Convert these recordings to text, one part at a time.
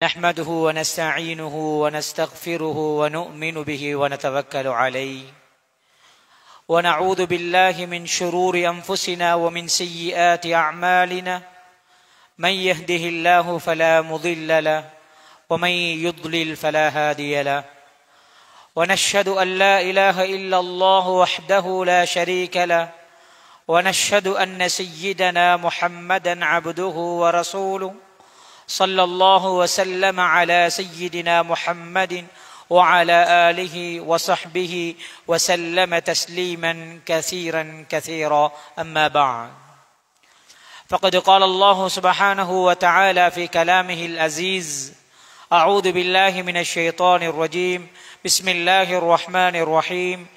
نحمده ونستعينه ونستغفره ونؤمن به ونتوكل عليه ونعوذ بالله من شرور أنفسنا ومن سيئات أعمالنا من يهده الله فلا مضل له ومن يضلل فلا هادي له ونشهد أن لا إله إلا الله وحده لا شريك له ونشهد أن سيدنا محمدا عبده ورسوله صلى الله وسلم على سيدنا محمد وعلى آله وصحبه وسلم تسليما كثيرا كثيرا أما بعد فقد قال الله سبحانه وتعالى في كلامه العزيز أعوذ بالله من الشيطان الرجيم بسم الله الرحمن الرحيم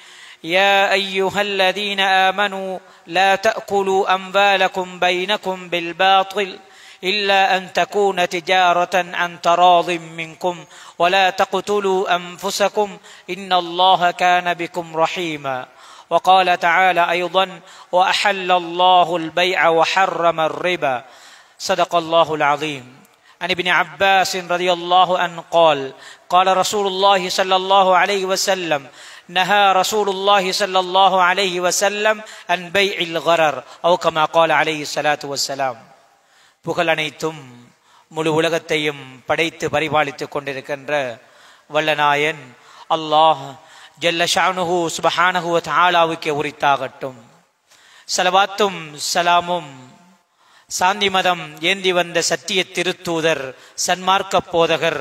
يا أيها الذين آمنوا لا تأكلوا أموالكم بينكم بالباطل إلا أن تكون تجارة عن تراض منكم ولا تقتلوا أنفسكم إن الله كان بكم رحيما وقال تعالى أيضا وأحل الله البيع وحرم الربا صدق الله العظيم عن ابن عباس رضي الله عنه قال قال رسول الله صلى الله عليه وسلم نهى رسول الله صلى الله عليه وسلم عن بيع الغرر أو كما قال عليه الصلاة والسلام புகழ் அனைத்தும் முழு உலகத்தையும் படைத்து பரிபாலித்துக் கொண்டிருக்கின்ற வல்லநாயன் அல்லாஹ் ஜல்ல ஷானுஹு சுப்ஹானஹு வ தஆலாவுக்கே உரித்தாகட்டும். ஸலவாத்தும் ஸலாமும் சாந்தி மதம் ஏந்தி வந்த சத்திய திருத்தூதர் சன்மார்க்க போதகர்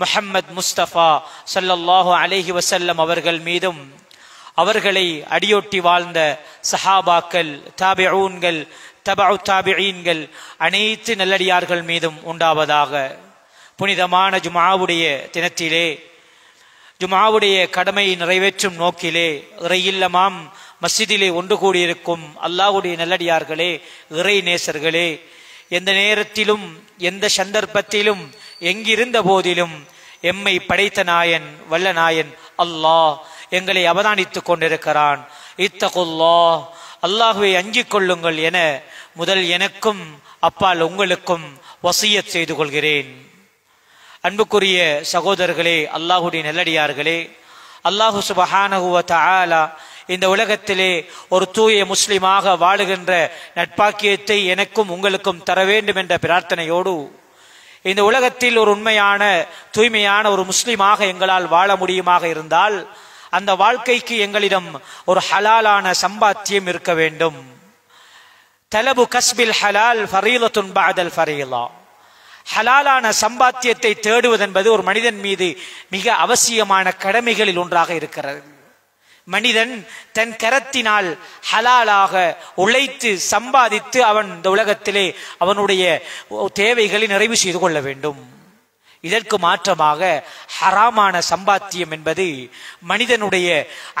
முஹம்மது முஸ்தபா ஸல்லல்லாஹு அலைஹி வஸல்லம் அவர்கள் மீதும் அவர்களை அடியொட்டி வாழ்ந்த சஹாபாக்கள் தாபிஊன்கள் தபஉ தாபிஈன்கள் அனைத்து நல்லடியார்கள் மீதும் உண்டாவதாக. புனிதமான ஜும்ஆவுடைய தினத்திலே ஜும்ஆவுடைய கடமையை நிறைவேற்றும் நோக்கிலே இறையில்லமாம் மஸ்ஜிதிலே ஒன்று கூடியிருக்கும் அல்லாஹ்வுடைய நல்லடியார்களே, இறை நேசர்களே, எந்த நேரத்திலும் எந்த சந்தர்ப்பத்திலும் எங்கிருந்த போதிலும் எம்மை படைத்த நாயன் வல்ல நாயன் அல்லாஹ் எங்களை அவதானித்துக் கொண்டிருக்கிறான். இத்தகுல்லாஹ், அல்லாஹ்வை அஞ்சிக் கொள்ளுங்கள் என முதல் எனக்கும் அப்பால் உங்களுக்கும் வசியத் செய்து கொள்கிறேன். அன்புக்குரிய சகோதரர்களே, அல்லாஹ்வுடைய நல்லடியார்களே, அல்லாஹு சுப்ஹானஹு வ தஆலா இந்த உலகத்திலே ஒரு தூய முஸ்லிமாக வாழுகின்ற நட்பாக்கியத்தை எனக்கும் உங்களுக்கும் தர வேண்டும் என்ற பிரார்த்தனையோடு இந்த உலகத்தில் ஒரு உண்மையான தூய்மையான ஒரு முஸ்லிமாக எங்களால் வாழ முடியுமாக இருந்தால் அந்த வாழ்க்கைக்கு எங்களிடம் ஒரு ஹலாலான சம்பாத்தியம் இருக்க வேண்டும். தலபு கஸ்பில் ஹலால் ஃபரீலத்துன் பஅதல் ஃபரீலா. ஹலாலான சம்பாத்தியத்தை தேடுவது என்பது ஒரு மனிதன் மீது மிக அவசியமான கடமைகளில் ஒன்றாக இருக்கிறது. மனிதன் தன் கரத்தினால் ஹலாலாக உழைத்து சம்பாதித்து அவன் இந்த உலகத்திலே அவனுடைய தேவைகளை நிறைவு செய்து கொள்ள வேண்டும். இதற்கு மாற்றமாக ஹராமான சம்பாத்தியம் என்பது மனிதனுடைய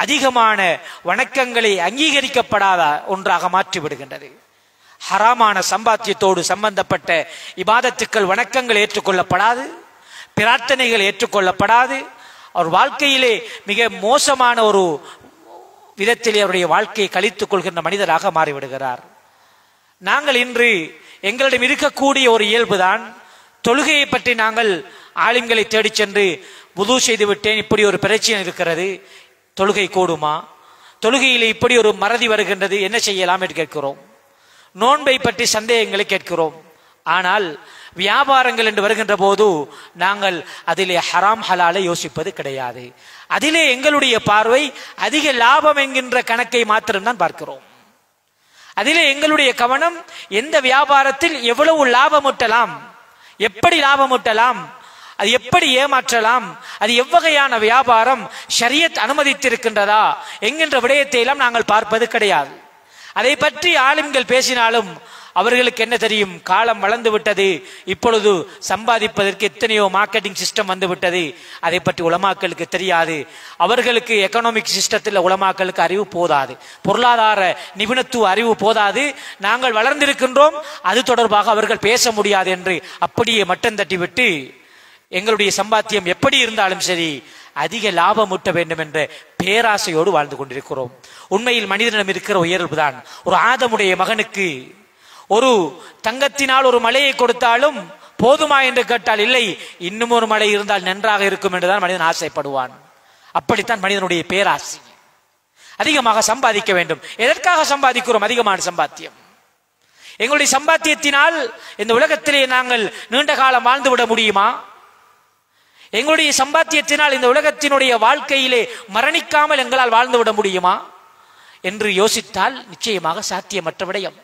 அதிகமான வணக்கங்களை அங்கீகரிக்கப்படாத ஒன்றாக மாற்றிவிடுகின்றது. ஹராமான சம்பாத்தியத்தோடு சம்பந்தப்பட்ட இபாதத்துக்கள் வணக்கங்கள் ஏற்றுக்கொள்ளப்படாது, பிரார்த்தனைகள் ஏற்றுக்கொள்ளப்படாது. அவர் வாழ்க்கையிலே மிக மோசமான ஒரு விதத்திலே அவருடைய வாழ்க்கையை கழித்துக் கொள்கின்ற மனிதராக மாறிவிடுகிறார். நாங்கள் இன்று எங்களிடம் இருக்கக்கூடிய ஒரு இயல்புதான், தொழுகையை பற்றி நாங்கள் ஆலிம்களை தேடி சென்று வுது செய்து விட்டேன், இப்படி ஒரு பிரச்சனை இருக்கிறது, தொழுகை கூடுமா, தொழுகையில் இப்படி ஒரு மறதி வருகின்றது, என்ன செய்யலாம் என்று கேட்கிறோம். நோன்பை பற்றி சந்தேகங்களை கேட்கிறோம். ஆனால் வியாபாரங்கள் என்று வருகின்ற போது நாங்கள் அதிலே ஹராம் ஹலாலை யோசிப்பது கிடையாது. அதிலே எங்களுடைய பார்வை அதிக லாபம் என்கின்ற கணக்கை மாத்திரம்தான் பார்க்கிறோம். அதிலே எங்களுடைய கவனம் எந்த வியாபாரத்தில் எவ்வளவு லாபம் ஊட்டலாம், எப்படி லாபம் ஊட்டலாம், அது எப்படி ஏமாற்றலாம், அது எவ்வகையான வியாபாரம், ஷரியத் அனுமதித்திருக்கின்றதா என்கின்ற விடயத்தை எல்லாம் நாங்கள் பார்ப்பது கிடையாது. அதை பற்றி ஆலிம்கள் பேசினாலும் அவர்களுக்கு என்ன தெரியும், காலம் வளர்ந்து விட்டது, இப்பொழுது சம்பாதிப்பதற்கு எத்தனையோ மார்க்கெட்டிங் சிஸ்டம் வந்து விட்டது, அதை பற்றி உலமாக்களுக்கு தெரியாது. அவர்களுக்கு எக்கனாமிக் சிஸ்டத்தில் உலமாக்களுக்கு அறிவு போதாது, பொருளாதார நிபுணத்துவ அறிவு போதாது, நாங்கள் வளர்ந்திருக்கின்றோம், அது தொடர்பாக அவர்கள் பேச முடியாது என்று அப்படியே மட்டம் தட்டிவிட்டு எங்களுடைய சம்பாத்தியம் எப்படி இருந்தாலும் சரி அதிக லாபம் ஊட்ட வேண்டும் என்ற பேராசையோடு வாழ்ந்து கொண்டிருக்கிறோம். உண்மையில் மனிதனிடம் இருக்கிற உயர்வுதான், ஒரு ஆதமுடைய மகனுக்கு ஒரு தங்கத்தினால் ஒரு மலையை கொடுத்தாலும் போதுமா என்று கேட்டால் இல்லை, இன்னும் ஒரு மழை இருந்தால் நன்றாக இருக்கும் என்றுதான் மனிதன் ஆசைப்படுவான். அப்படித்தான் மனிதனுடைய பேராசை. அதிகமாக சம்பாதிக்க வேண்டும். எதற்காக சம்பாதிக்கிறோம்? அதிகமான சம்பாத்தியம். எங்களுடைய சம்பாத்தியத்தினால் இந்த உலகத்திலே நாங்கள் நீண்ட காலம் வாழ்ந்து விட முடியுமா? எங்களுடைய சம்பாத்தியத்தினால் இந்த உலகத்தினுடைய வாழ்க்கையிலே மரணிக்காமல் எங்களால் வாழ்ந்து விட முடியுமா என்று யோசித்தால் நிச்சயமாக சாத்தியமற்ற விடயம்.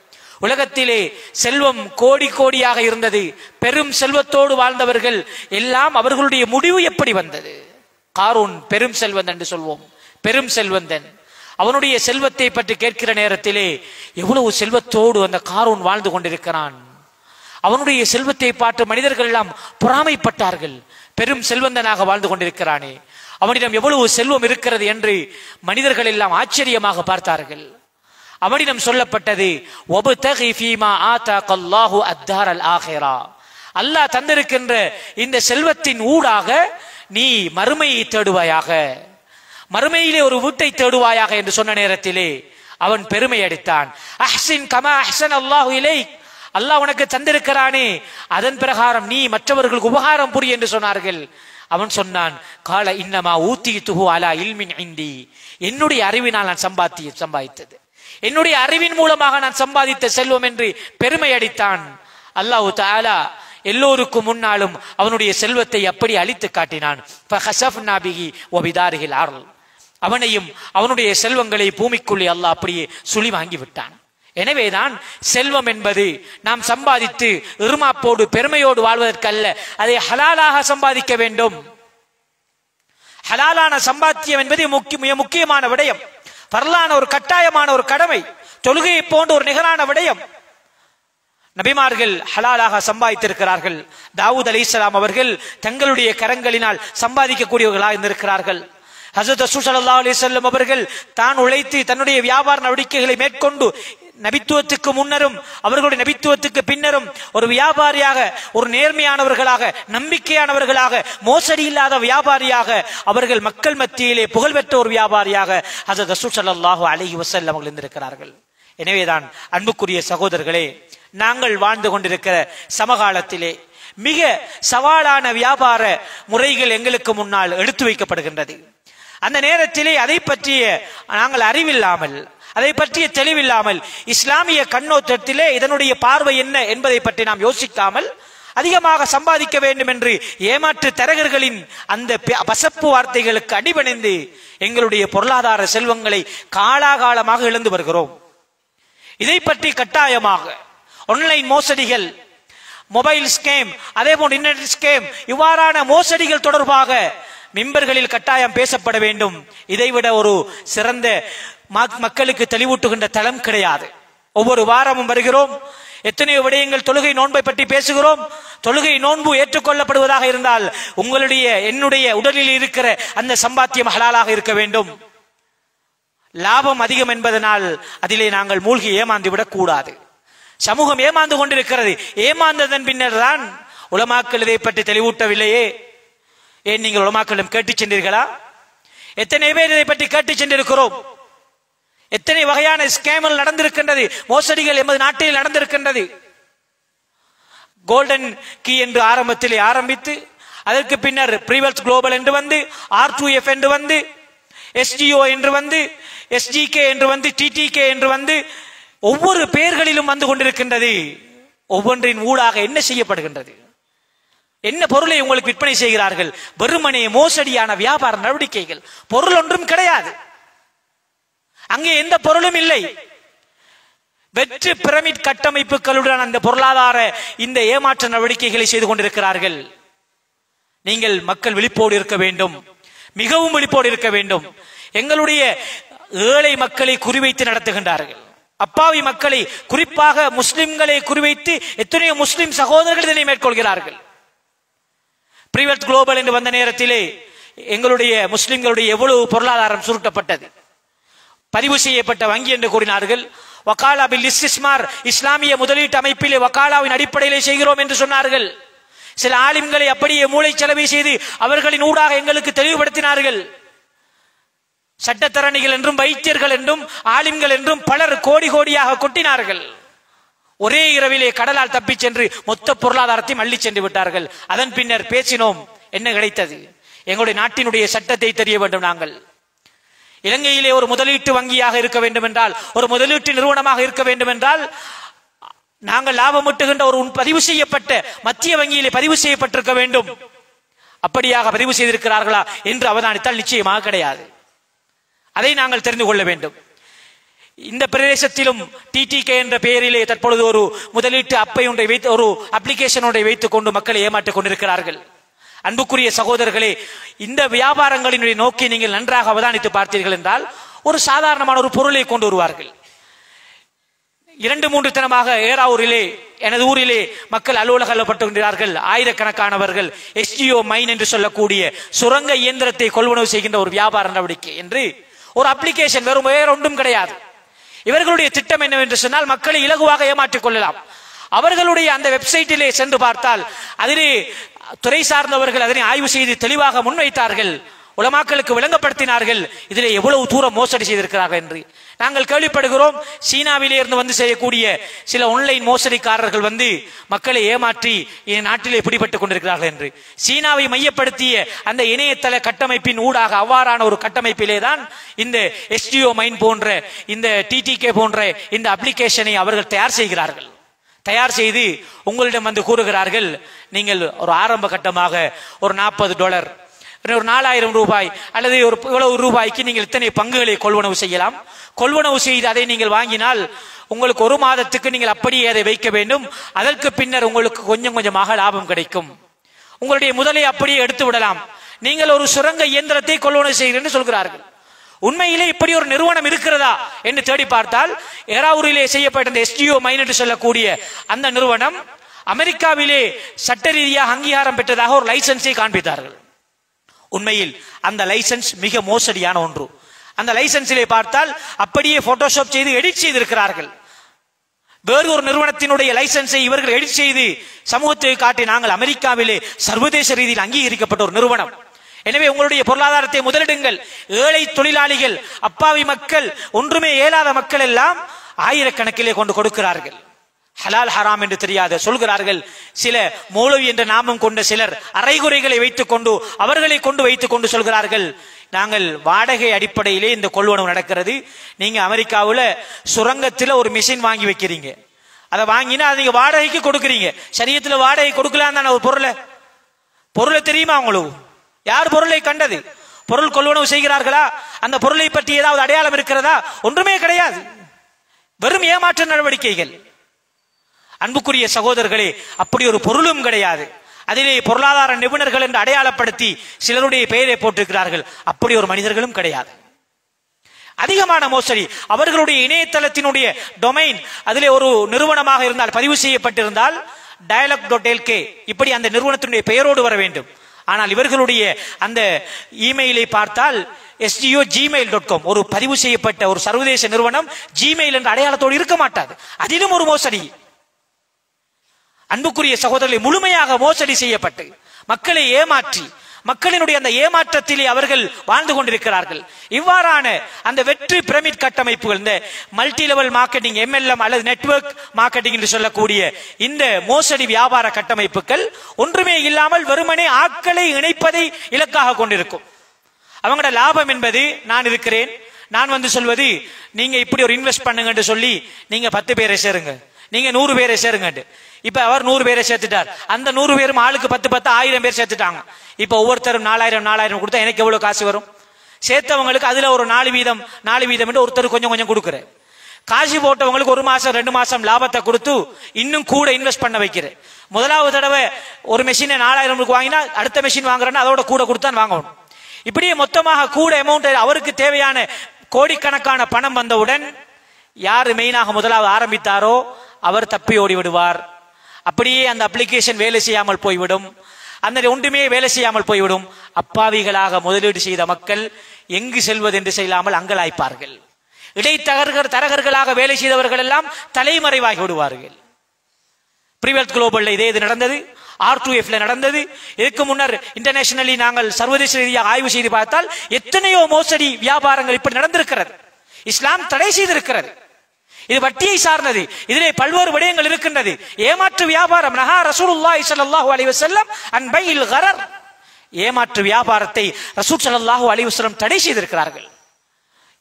உலகத்திலே செல்வம் கோடி கோடியாக இருந்தது. பெரும் செல்வத்தோடு வாழ்ந்தவர்கள் எல்லாம் அவர்களுடைய முடிவு எப்படி வந்தது? காரூன் பெரும் செல்வந்தன் என்று சொல்வோம். பெரும் செல்வந்தன், அவனுடைய செல்வத்தை பற்றி கேட்கிற நேரத்திலே எவ்வளவு செல்வத்தோடு அந்த காரூன் வாழ்ந்து கொண்டிருக்கிறான். அவனுடைய செல்வத்தை பார்த்து மனிதர்கள் எல்லாம் பொறாமைப்பட்டார்கள். பெரும் செல்வந்தனாக வாழ்ந்து கொண்டிருக்கிறானே, அவனிடம் எவ்வளவு செல்வம் இருக்கிறது என்று மனிதர்கள் எல்லாம் ஆச்சரியமாக பார்த்தார்கள். அவனிடம் சொல்லப்பட்டது, அல்லாஹ் தந்திருக்கின்ற இந்த செல்வத்தின் ஊடாக நீ மறுமையை தேடுவாயாக, மறுமையிலே ஒரு வீட்டை தேடுவாயாக என்று சொன்ன நேரத்திலே அவன் பெருமை அடித்தான். அஹ்சின் கமா அஹ்சன் அல்லாஹு இலைக், அல்லாஹ் உனக்கு தந்திருக்கிறானே அதன் பிரகாரம் நீ மற்றவர்களுக்கு உபகாரம் புரி என்று சொன்னார்கள். அவன் சொன்னான், கால இன்னமா ஊத்திதுஹு அலா இல்மின் இந்தி, என்னுடைய அறிவினால் நான் சம்பாதித்தது, என்னுடைய அறிவின் மூலமாக நான் சம்பாதித்த செல்வம் என்று பெருமை அடித்தான். அல்லாஹ் தஆலா எல்லோருக்கும் முன்னாலும் அவனுடைய செல்வத்தை அப்படி அழித்து காட்டினான். அவனையும் அவனுடைய செல்வங்களை பூமிக்குள்ளே அல்லாஹ் அப்படியே சுழி வாங்கி விட்டான். எனவேதான் செல்வம் என்பது நாம் சம்பாதித்து இருமாப்போடு பெருமையோடு வாழ்வதற்கல்ல, அதை ஹலாலாக சம்பாதிக்க வேண்டும். ஹலாலான சம்பாத்தியம் என்பது மிக முக்கியமான விடயம். பரலான ஒரு கட்டாயமான ஒரு கடமை, தொழுகையை போன்ற ஒரு நிகரான விடயம். நபிமார்கள் ஹலாலாக சம்பாதித்திருக்கிறார்கள். தாவூத் அலைஹிஸ்ஸலாம் அவர்கள் தங்களுடைய கரங்களினால் சம்பாதிக்கக்கூடியவர்களாக இருந்திருக்கிறார்கள். ஹஜ்ரத் ரசூல் ஸல்லல்லாஹு அலைஹி வஸல்லம் அவர்கள் தான் உழைத்து தன்னுடைய வியாபார நடவடிக்கைகளை மேற்கொண்டு நபித்துவத்துக்கு முன்னரும் அவர்களுடைய நபித்துவத்துக்கு பின்னரும் ஒரு வியாபாரியாக, ஒரு நேர்மையானவர்களாக, நம்பிக்கையானவர்களாக, மோசடி இல்லாத வியாபாரியாக, அவர்கள் மக்கள் மத்தியிலே புகழ்பெற்ற ஒரு வியாபாரியாக ஹஜ்ரத் ரசூல் ஸல்லல்லாஹு அலைஹி வஸல்லம் அவர்கள் இருந்திருக்கிறார்கள். எனவேதான் அன்புக்குரிய சகோதரர்களே, நாங்கள் வாழ்ந்து கொண்டிருக்கிற சமகாலத்திலே மிக சவாலான வியாபார முறைகள் எங்களுக்கு முன்னால் எடுத்து வைக்கப்படுகின்றது. அந்த நேரத்திலே அதை பற்றிய நாங்கள் அறிவில்லாமல், அதை பற்றிய தெளிவில்லாமல், இஸ்லாமிய கண்ணோட்டத்திலே இதனுடைய பார்வை என்ன என்பதை பற்றி நாம் யோசிக்காமல் அதிகமாக சம்பாதிக்க வேண்டும் என்று ஏமாற்று தரகர்களின் அந்த பசப்பு வார்த்தைகளுக்கு அடிபணிந்து எங்களுடைய பொருளாதார செல்வங்களை காலாகாலமாக இழந்து வருகிறோம். இதை பற்றி கட்டாயமாக ஆன்லைன் மோசடிகள், மொபைல் ஸ்கேம், அதே போன்று இன்டர்நெட் ஸ்கேம், இவ்வாறான மோசடிகள் தொடர்பாக மிம்பர்களில் கட்டாயம் பேசப்பட வேண்டும். இதைவிட ஒரு சிறந்த மக்களுக்கு தெளிவூட்டுகின்ற தளம் கிடையாது. ஒவ்வொரு வாரமும் வருகிறோம், எத்தனையோ விடயங்கள் தொழுகை நோன்பை பற்றி பேசுகிறோம். தொழுகை நோன்பு ஏற்றுக்கொள்ளப்படுவதாக இருந்தால் உங்களுடைய என்னுடைய உடலில் இருக்கிற அந்த சம்பாத்தியம் ஹலாலாக இருக்க வேண்டும். லாபம் அதிகம் என்பதனால் அதிலே நாங்கள் மூழ்கி ஏமாந்து விடக் கூடாது. சமூகம் ஏமாந்து கொண்டிருக்கிறது. ஏமாந்ததன் பின்னர் தான் உலமாக்கள் இதை பற்றி தெளிவூட்டவில்லையே. ஏன் நீங்கள் உலமாக்களிடம் கேட்டு சென்றீர்களா? எத்தனை பேர் இதை பற்றி கேட்டு சென்றிருக்கிறோம்? எத்தனை வகையான ஸ்கேம்கள் நடந்திருக்கின்றது, மோசடிகள் எமது நாட்டில் நடந்திருக்கின்றது. கோல்டன் கீ என்று ஆரம்பத்திலே ஆரம்பித்து அதற்கு பின்னர் ப்ரீவல்ஸ் குளோபல் என்று வந்து, R2F என்று வந்து, SGO என்று வந்து, SGK என்று வந்து, TTK என்று வந்து, ஒவ்வொரு பெயர்களிலும் வந்து கொண்டிருக்கின்றது. ஒவ்வொன்றின் ஊடாக என்ன செய்யப்படுகின்றது? என்ன பொருளை உங்களுக்கு விற்பனை செய்கிறார்கள்? வெறுமனே மோசடியான வியாபார நடவடிக்கைகள். பொருள் ஒன்றும் கிடையாது, அங்கே எந்த பொருளும் இல்லை. வெற்று பிரமிட் கட்டமைப்புகளுடன் அந்த பொருளாதார இந்த ஏமாற்ற நடவடிக்கைகளை செய்து கொண்டிருக்கிறார்கள். நீங்கள் மக்கள் விழிப்போடு இருக்க வேண்டும், மிகவும் விழிப்போடு இருக்க வேண்டும். எங்களுடைய ஏழை மக்களை குறிவைத்து நடத்துகின்றார்கள். அப்பாவி மக்களை, குறிப்பாக முஸ்லிம்களை குறிவைத்து எத்தனையோ முஸ்லிம் சகோதரர்கள் இதனை மேற்கொள்கிறார்கள். ப்ரீவல்ஸ் குளோபல் என்று வந்த நேரத்திலே எங்களுடைய முஸ்லிம்களுடைய எவ்வளவு பொருளாதாரம் சுருட்டப்பட்டது. பதிவு செய்யப்பட்ட வங்கி என்று கூறினார்கள். வகாலா பில் இஸ்திஸ்மார், இஸ்லாமிய முதலீட்டு அமைப்பிலே வகாலாவின் அடிப்படையிலே செய்கிறோம் என்று சொன்னார்கள். சில ஆலிம்களை அப்படியே மூளை செலவை செய்து அவர்களின் ஊடாக எங்களுக்கு தெளிவுபடுத்தினார்கள். சட்டத்தரணிகள் என்றும் வைத்தியர்கள் என்றும் ஆலிம்கள் என்றும் பலர் கோடி கோடியாக கொட்டினார்கள். ஒரே இரவிலே கடலால் தப்பி சென்று மொத்த பொருளாதாரத்தையும் அள்ளி சென்று விட்டார்கள். அதன் பின்னர் பேசினோம், என்ன கிடைத்தது? எங்களுடைய நாட்டினுடைய சட்டத்தை தெரிய வேண்டும். நாங்கள் இலங்கையிலே ஒரு முதலீட்டு வங்கியாக இருக்க வேண்டும் என்றால், ஒரு முதலீட்டு நிறுவனமாக இருக்க வேண்டும் என்றால், நாங்கள் லாபம் ஈட்டுகின்ற ஒரு பதிவு செய்யப்பட்ட மத்திய வங்கியிலே பதிவு செய்யப்பட்டிருக்க வேண்டும். அப்படியாக பதிவு செய்திருக்கிறார்களா என்று அவதானித்தால் நிச்சயமாக கிடையாது. அதை நாங்கள் தெரிந்து கொள்ள வேண்டும். இந்த பிரதேசத்திலும் டிடிகே என்ற பெயரிலே தற்பொழுது ஒரு முதலீட்டு அப்பை ஒன்றை வைத்து, ஒரு அப்ளிகேஷன் ஒன்றை வைத்துக் கொண்டு மக்களை ஏமாற்றிக் கொண்டிருக்கிறார்கள். அன்புக்குரிய சகோதரர்களே, இந்த வியாபாரங்களினுடைய நோக்கி நீங்கள் நன்றாக அவதானித்து பார்த்தீர்கள் என்றால், ஒரு சாதாரணமான ஒரு பொருளை கொண்டு வருவார்கள். 2-3 தினமாக ஏராவூரிலே, எனது ஊரிலே மக்கள் அலுவலகப்பட்டுகிறார்கள். ஆயிரக்கணக்கானவர்கள் எஸ்டிஓ மைன் என்று சொல்லக்கூடிய சுரங்க இயந்திரத்தை கொள்வனவு செய்கின்ற ஒரு வியாபார நடவடிக்கை என்று ஒரு அப்ளிகேஷன், வேற ஒன்றும் கிடையாது. இவர்களுடைய திட்டம் என்னவென்று சொன்னால், மக்களை இலகுவாக ஏமாற்றிக் கொள்ளலாம். அவர்களுடைய அந்த வெப்சைட்டிலே சென்று பார்த்தால் அதிலே துறை சார்ந்தவர்கள் அதனை ஆய்வு செய்து தெளிவாக முன்வைத்தார்கள். உலமாக்களுக்கு விளங்கப்படுத்தினார்கள் இதிலே எவ்வளவு தூரம் மோசடி செய்திருக்கிறார்கள் என்று. நாங்கள் கேள்விப்படுகிறோம், சீனாவிலே இருந்து வந்து செய்யக்கூடிய சில ஆன்லைன் மோசடிக்காரர்கள் வந்து மக்களை ஏமாற்றி நாட்டிலே பிடிபட்டுக் கொண்டிருக்கிறார்கள் என்று. சீனாவை மையப்படுத்திய அந்த இணையதள கட்டமைப்பின் ஊடாக அவ்வாறான ஒரு கட்டமைப்பிலே தான் இந்த எஸ்டிஓ மைன் போன்ற, இந்த டிடிகே போன்ற இந்த அப்ளிகேஷனை அவர்கள் தயார் செய்கிறார்கள். தயார் செய்து உங்களிடம் வந்து கூறுகிறார்கள், நீங்கள் ஒரு ஆரம்ப கட்டமாக ஒரு $40, ஒரு 4000 ரூபாய் அல்லது ஒரு இவ்வளவு ரூபாய்க்கு நீங்கள் இத்தனை பங்குகளை கொள்வனவு செய்யலாம். கொள்வனவு செய்து அதை நீங்கள் வாங்கினால் உங்களுக்கு 1 மாதத்துக்கு நீங்கள் அப்படியே அதை வைக்க வேண்டும். அதற்கு பின்னர் உங்களுக்கு கொஞ்சம் கொஞ்சமாக லாபம் கிடைக்கும். உங்களுடைய முதலை அப்படியே எடுத்து விடலாம். நீங்கள் ஒரு சுரங்க இயந்திரத்தை கொள்வனவு செய்கிறீர்கள் என்று சொல்கிறார்கள். உண்மையிலே இப்படி ஒரு நிறுவனம் இருக்கிறதா என்று தேடி பார்த்தால், ஏராவூரிலே செய்யப்பட்ட இந்த எஸ்டிஓ மைன் என்று சொல்லக்கூடிய அந்த நிறுவனம் அமெரிக்காவிலே சட்ட ரீதியாக அங்கீகாரம் பெற்றதாக ஒரு லைசன்ஸை காண்பித்தார்கள். உண்மையில் அந்த லைசன்ஸ் மிக மோசடியான ஒன்று. அந்த லைசன்ஸிலே பார்த்தால் அப்படியே போட்டோஷாப் செய்து எடிட் செய்திருக்கிறார்கள். வேறு ஒரு நிறுவனத்தினுடைய லைசன்ஸை இவர்கள் எடிட் செய்து சமூகத்துக்கு காட்டி, நாங்கள் அமெரிக்காவிலே சர்வதேச ரீதியில் அங்கீகரிக்கப்பட்ட ஒரு நிறுவனம், எனவே உங்களுடைய பொருளாதாரத்தை முதலிடுங்கள். ஏழை தொழிலாளிகள், அப்பாவி மக்கள், ஒன்றுமே இயலாத மக்கள் எல்லாம் ஆயிரக்கணக்கிலே கொண்டு கொடுக்கிறார்கள். ஹலால் ஹராம் என்று தெரியாத சொல்கிறார்கள். சில மௌலவி என்ற நாமம் கொண்ட சிலர் அரைகுறைகளை வைத்துக் கொண்டு, அவர்களை கொண்டு வைத்துக் கொண்டு சொல்கிறார்கள், நாங்கள் வாடகை அடிப்படையிலே இந்த கொள்வனவு நடக்கிறது. நீங்க அமெரிக்காவில் சுரங்கத்தில் ஒரு மிஷின் வாங்கி வைக்கிறீங்க, அதை வாங்கினா அதை நீங்க வாடகைக்கு கொடுக்குறீங்க. சரியத்தில் வாடகை கொடுக்கலாம் தானே ஒரு பொருளை தெரியுமா உங்களுக்கு? யார் பொருளை கண்டது? பொருள் கொள்வனவு செய்கிறார்களா? அந்த பொருளை பற்றி ஏதாவது அடையாளம் இருக்கிறதா? ஒன்றுமே கிடையாது. வெறும் ஏமாற்ற நடவடிக்கைகள். அன்புக்குரிய சகோதரர்களே, அப்படி ஒரு பொருளும் கிடையாது. அதிலே பொருளாதார நிபுணர்கள் என்று அடையாளப்படுத்தி சிலருடைய பெயரை போட்டிருக்கிறார்கள். அப்படி ஒரு மனிதர்களும் கிடையாது. அதிகமான மோசடி. அவர்களுடைய இணையதளத்தினுடைய டொமைன் அதிலே ஒரு நிறுவனமாக இருந்தால், பதிவு செய்யப்பட்டிருந்தால் dialog.lk இப்படி அந்த நிறுவனத்தினுடைய பெயரோடு வர வேண்டும். ஆனால் இவர்களுடைய அந்த இமெயிலை பார்த்தால் sgo@gmail.com, ஒரு பதிவு செய்யப்பட்ட ஒரு சர்வதேச நிறுவனம் ஜிமெயில் என்ற அடையாளத்தோடு இருக்க மாட்டாது. அதிலும் ஒரு மோசடி. அன்புக்குரிய சகோதரர்களை, முழுமையாக மோசடி செய்யப்பட்டு மக்களை ஏமாற்றி, மக்களினுடைய அந்த ஏமாற்றத்திலே அவர்கள் வாழ்ந்து கொண்டிருக்கிறார்கள். இவ்வாறான அந்த வெற்றி பிரமிட் கட்டமைப்புகள், இந்த மல்டி லெவல் மார்க்கெட்டிங், MLM அல்லது நெட்வொர்க் மார்க்கெட்டிங் என்று சொல்லக்கூடிய இந்த மோசடி வியாபார கட்டமைப்புகள் ஒன்றுமே இல்லாமல் வெறுமனே ஆட்களை இணைப்பதை இலக்காக கொண்டிருக்கும். அவங்களோட லாபம் என்பது, நான் இருக்கிறேன், நான் வந்து சொல்வது, நீங்க இப்படி ஒரு இன்வெஸ்ட் பண்ணுங்க என்று சொல்லி நீங்க 10 பேரை சேருங்க, நீங்க 100 பேரை சேருங்க. இப்ப அவர் 100 பேரை சேர்த்துட்டார். அந்த 100 பேரும் ஆளுக்கு 10 1000 பேர் சேர்த்துட்டாங்க. இப்ப ஒவ்வொருத்தரும் 4000 கொடுத்தா எனக்கு எவ்வளவு காசு வரும்? சேர்த்தவங்களுக்கு அதுல ஒரு 4 வீதம் என்று ஒருத்தர் கொஞ்சம் கொஞ்சம் கொடுக்குறேன். காசு போட்டவங்களுக்கு 1 மாசம் 2 மாசம் லாபத்தை கொடுத்து இன்னும் கூட இன்வெஸ்ட் பண்ண வைக்கிறேன். முதலாவது தடவை ஒரு மெஷினை 4000 வாங்கினா அடுத்த மெஷின் வாங்குறேன்னா அதோட கூட கொடுத்தான் வாங்கணும். இப்படியே மொத்தமாக கூட அமௌண்ட், அவருக்கு தேவையான கோடிக்கணக்கான பணம் வந்தவுடன் யார் மெயினாக முதலாவது ஆரம்பித்தாரோ அவர் தப்பி ஓடி விடுவார். அப்படியே அந்த அப்ளிகேஷன் வேலை செய்யாமல் போய்விடும். அந்த ஒன்றுமே வேலை செய்யாமல் போய்விடும். அப்பாவிகளாக முதலீடு செய்த மக்கள் எங்கு செல்வது என்று செய்யாமல் அங்கலாய்ப்பார்கள். இடைத்தரகர்களாக வேலை செய்தவர்கள் எல்லாம் தலைமறைவாகி விடுவார்கள். பிரிவெல்த் குளோபல்ல இதே இது நடந்தது, R2Fல நடந்தது. இதுக்கு முன்னர் இன்டர்நேஷனலி நாங்கள் சர்வதேச ரீதியாக ஆய்வு செய்து பார்த்தால் எத்தனையோ மோசடி வியாபாரங்கள் இப்படி நடந்திருக்கிறது. இஸ்லாம் தடை செய்திருக்கிறது. இது வட்டியை சார்ந்தது. இதிலே பல்வேறு விடயங்கள் இருக்கின்றது. ஏமாற்று வியாபாரம். நஹா ரசூலுல்லாஹி ஸல்லல்லாஹு அலைஹி வஸல்லம் அன் பைஇல் கரர். ஏமாற்று வியாபாரத்தை ரசூல் ஸல்லல்லாஹு அலைஹி வஸல்லம் தடை செய்திருக்கிறார்கள்.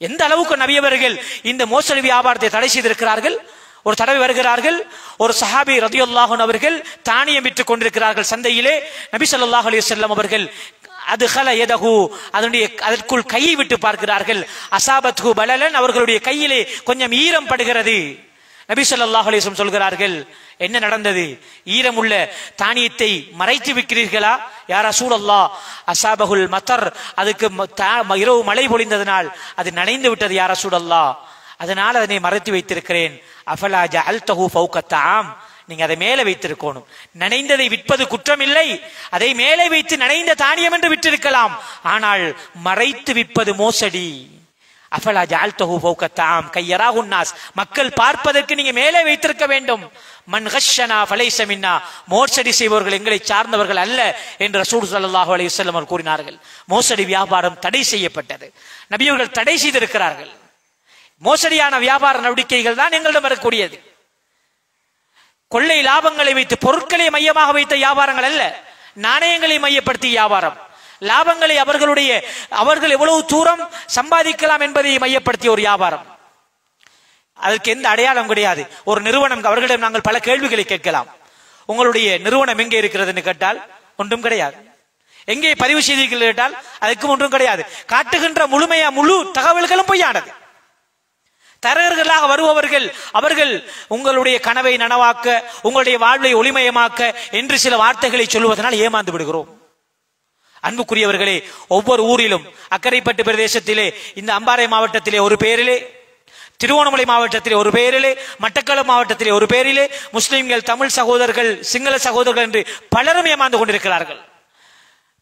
எந்த அளவுக்கு நபி அவர்கள் இந்த மோசடி வியாபாரத்தை தடை செய்திருக்கிறார்கள். ஒரு தடவை வருகிறார்கள், ஒரு சஹாபி ரலியல்லாஹு அன்ஹு அவர்கள் தானியம் விற்றுக் கொண்டிருக்கிறார்கள் சந்தையிலே. நபி ஸல்லல்லாஹு அலைஹி வஸல்லம் அவர்கள் அதற்குள் கையை விட்டு பார்க்கிறார்கள். அசாபத்ஹு பலலன், அவர்களுடைய கையிலே கொஞ்சம் ஈரம் படுகிறது. நபி ஸல்லல்லாஹு அலைஹி வஸல்லம் சொல்கிறார்கள், என்ன நடந்தது? ஈரம் உள்ள தானியத்தை மறைத்து விற்கிறீர்களா? யா ரசூலல்லாஹ், அசாபஹுல் மத்தர், அதுக்கு இரவு மழை பொழிந்ததனால் அது நனைந்து விட்டது யா ரசூலல்லாஹ், அதனால் அதனை மறைத்து வைத்திருக்கிறேன். அஃபலா ஜஅல்தஹு ஃபௌக தஆம், நீங்க அதை மேலே வைத்திருக்கணும். நனைந்ததை விற்பது குற்றம் இல்லை, அதை மேலே வைத்து நனைந்த தானியம் என்று விற்றிருக்கலாம். ஆனால் மறைத்து விற்பது மோசடி. அஃபலா ஜஅல்தஹு ஃபௌக தஆம் கையராஹு நாஸ், மக்கள் பார்ப்பதற்கு நீங்க மேலே வைத்திருக்க வேண்டும். மன் கஷ்ஷனா ஃபலைஸ மின்னா, மோசடி செய்பவர்கள் எங்களை சார்ந்தவர்கள் அல்ல என்று ரசூல் ஸல்லல்லாஹு அலைஹி வஸல்லம் அவர்கள் கூறினார்கள். மோசடி வியாபாரம் தடை செய்யப்பட்டது. நபி அவர்கள் தடை செய்திருக்கிறார்கள். மோசடியான வியாபார நடவடிக்கைகள் தான் எங்களிடம் வரக்கூடியது. கொள்ளை லாபங்களை வைத்து பொருட்களை மையமாக வைத்த வியாபாரங்கள் அல்ல, நாணயங்களை மையப்படுத்திய வியாபாரம். லாபங்களை அவர்கள் எவ்வளவு தூரம் சம்பாதிக்கலாம் என்பதை மையப்படுத்திய ஒரு வியாபாரம். அதற்கு எந்த அடையாளம் கிடையாது. ஒரு நிறுவனம், அவர்களிடம் நாங்கள் பல கேள்விகளை கேட்கலாம். உங்களுடைய நிறுவனம் எங்கே இருக்கிறது என்று கேட்டால் ஒன்றும் கிடையாது. எங்கே பதிவு செய்தீர்கள் கேட்டால் அதுக்கும் ஒன்றும் கிடையாது. காட்டுகின்ற முழு தகவல்களும் பொய்யானது. தரகர்களாக வருபவர்கள் அவர்கள் உங்களுடைய கனவை நனவாக்க, உங்களுடைய வாழ்வை ஒளிமயமாக்க என்று சில வார்த்தைகளை சொல்லுவதனால் ஏமாந்து விடுகிறோம். அன்புக்குரியவர்களே, ஒவ்வொரு ஊரிலும் அக்கரைப்பட்டு பிரதேசத்திலே, இந்த அம்பாறை மாவட்டத்திலே ஒரு பெயரிலே, திருவோணமலை மாவட்டத்திலே ஒரு பெயரிலே, மட்டக்களப்பு மாவட்டத்திலே ஒரு பெயரிலே முஸ்லிம்கள், தமிழ் சகோதரர்கள், சிங்கள சகோதரர்கள் என்று பலரும் ஏமாந்து கொண்டிருக்கிறார்கள்.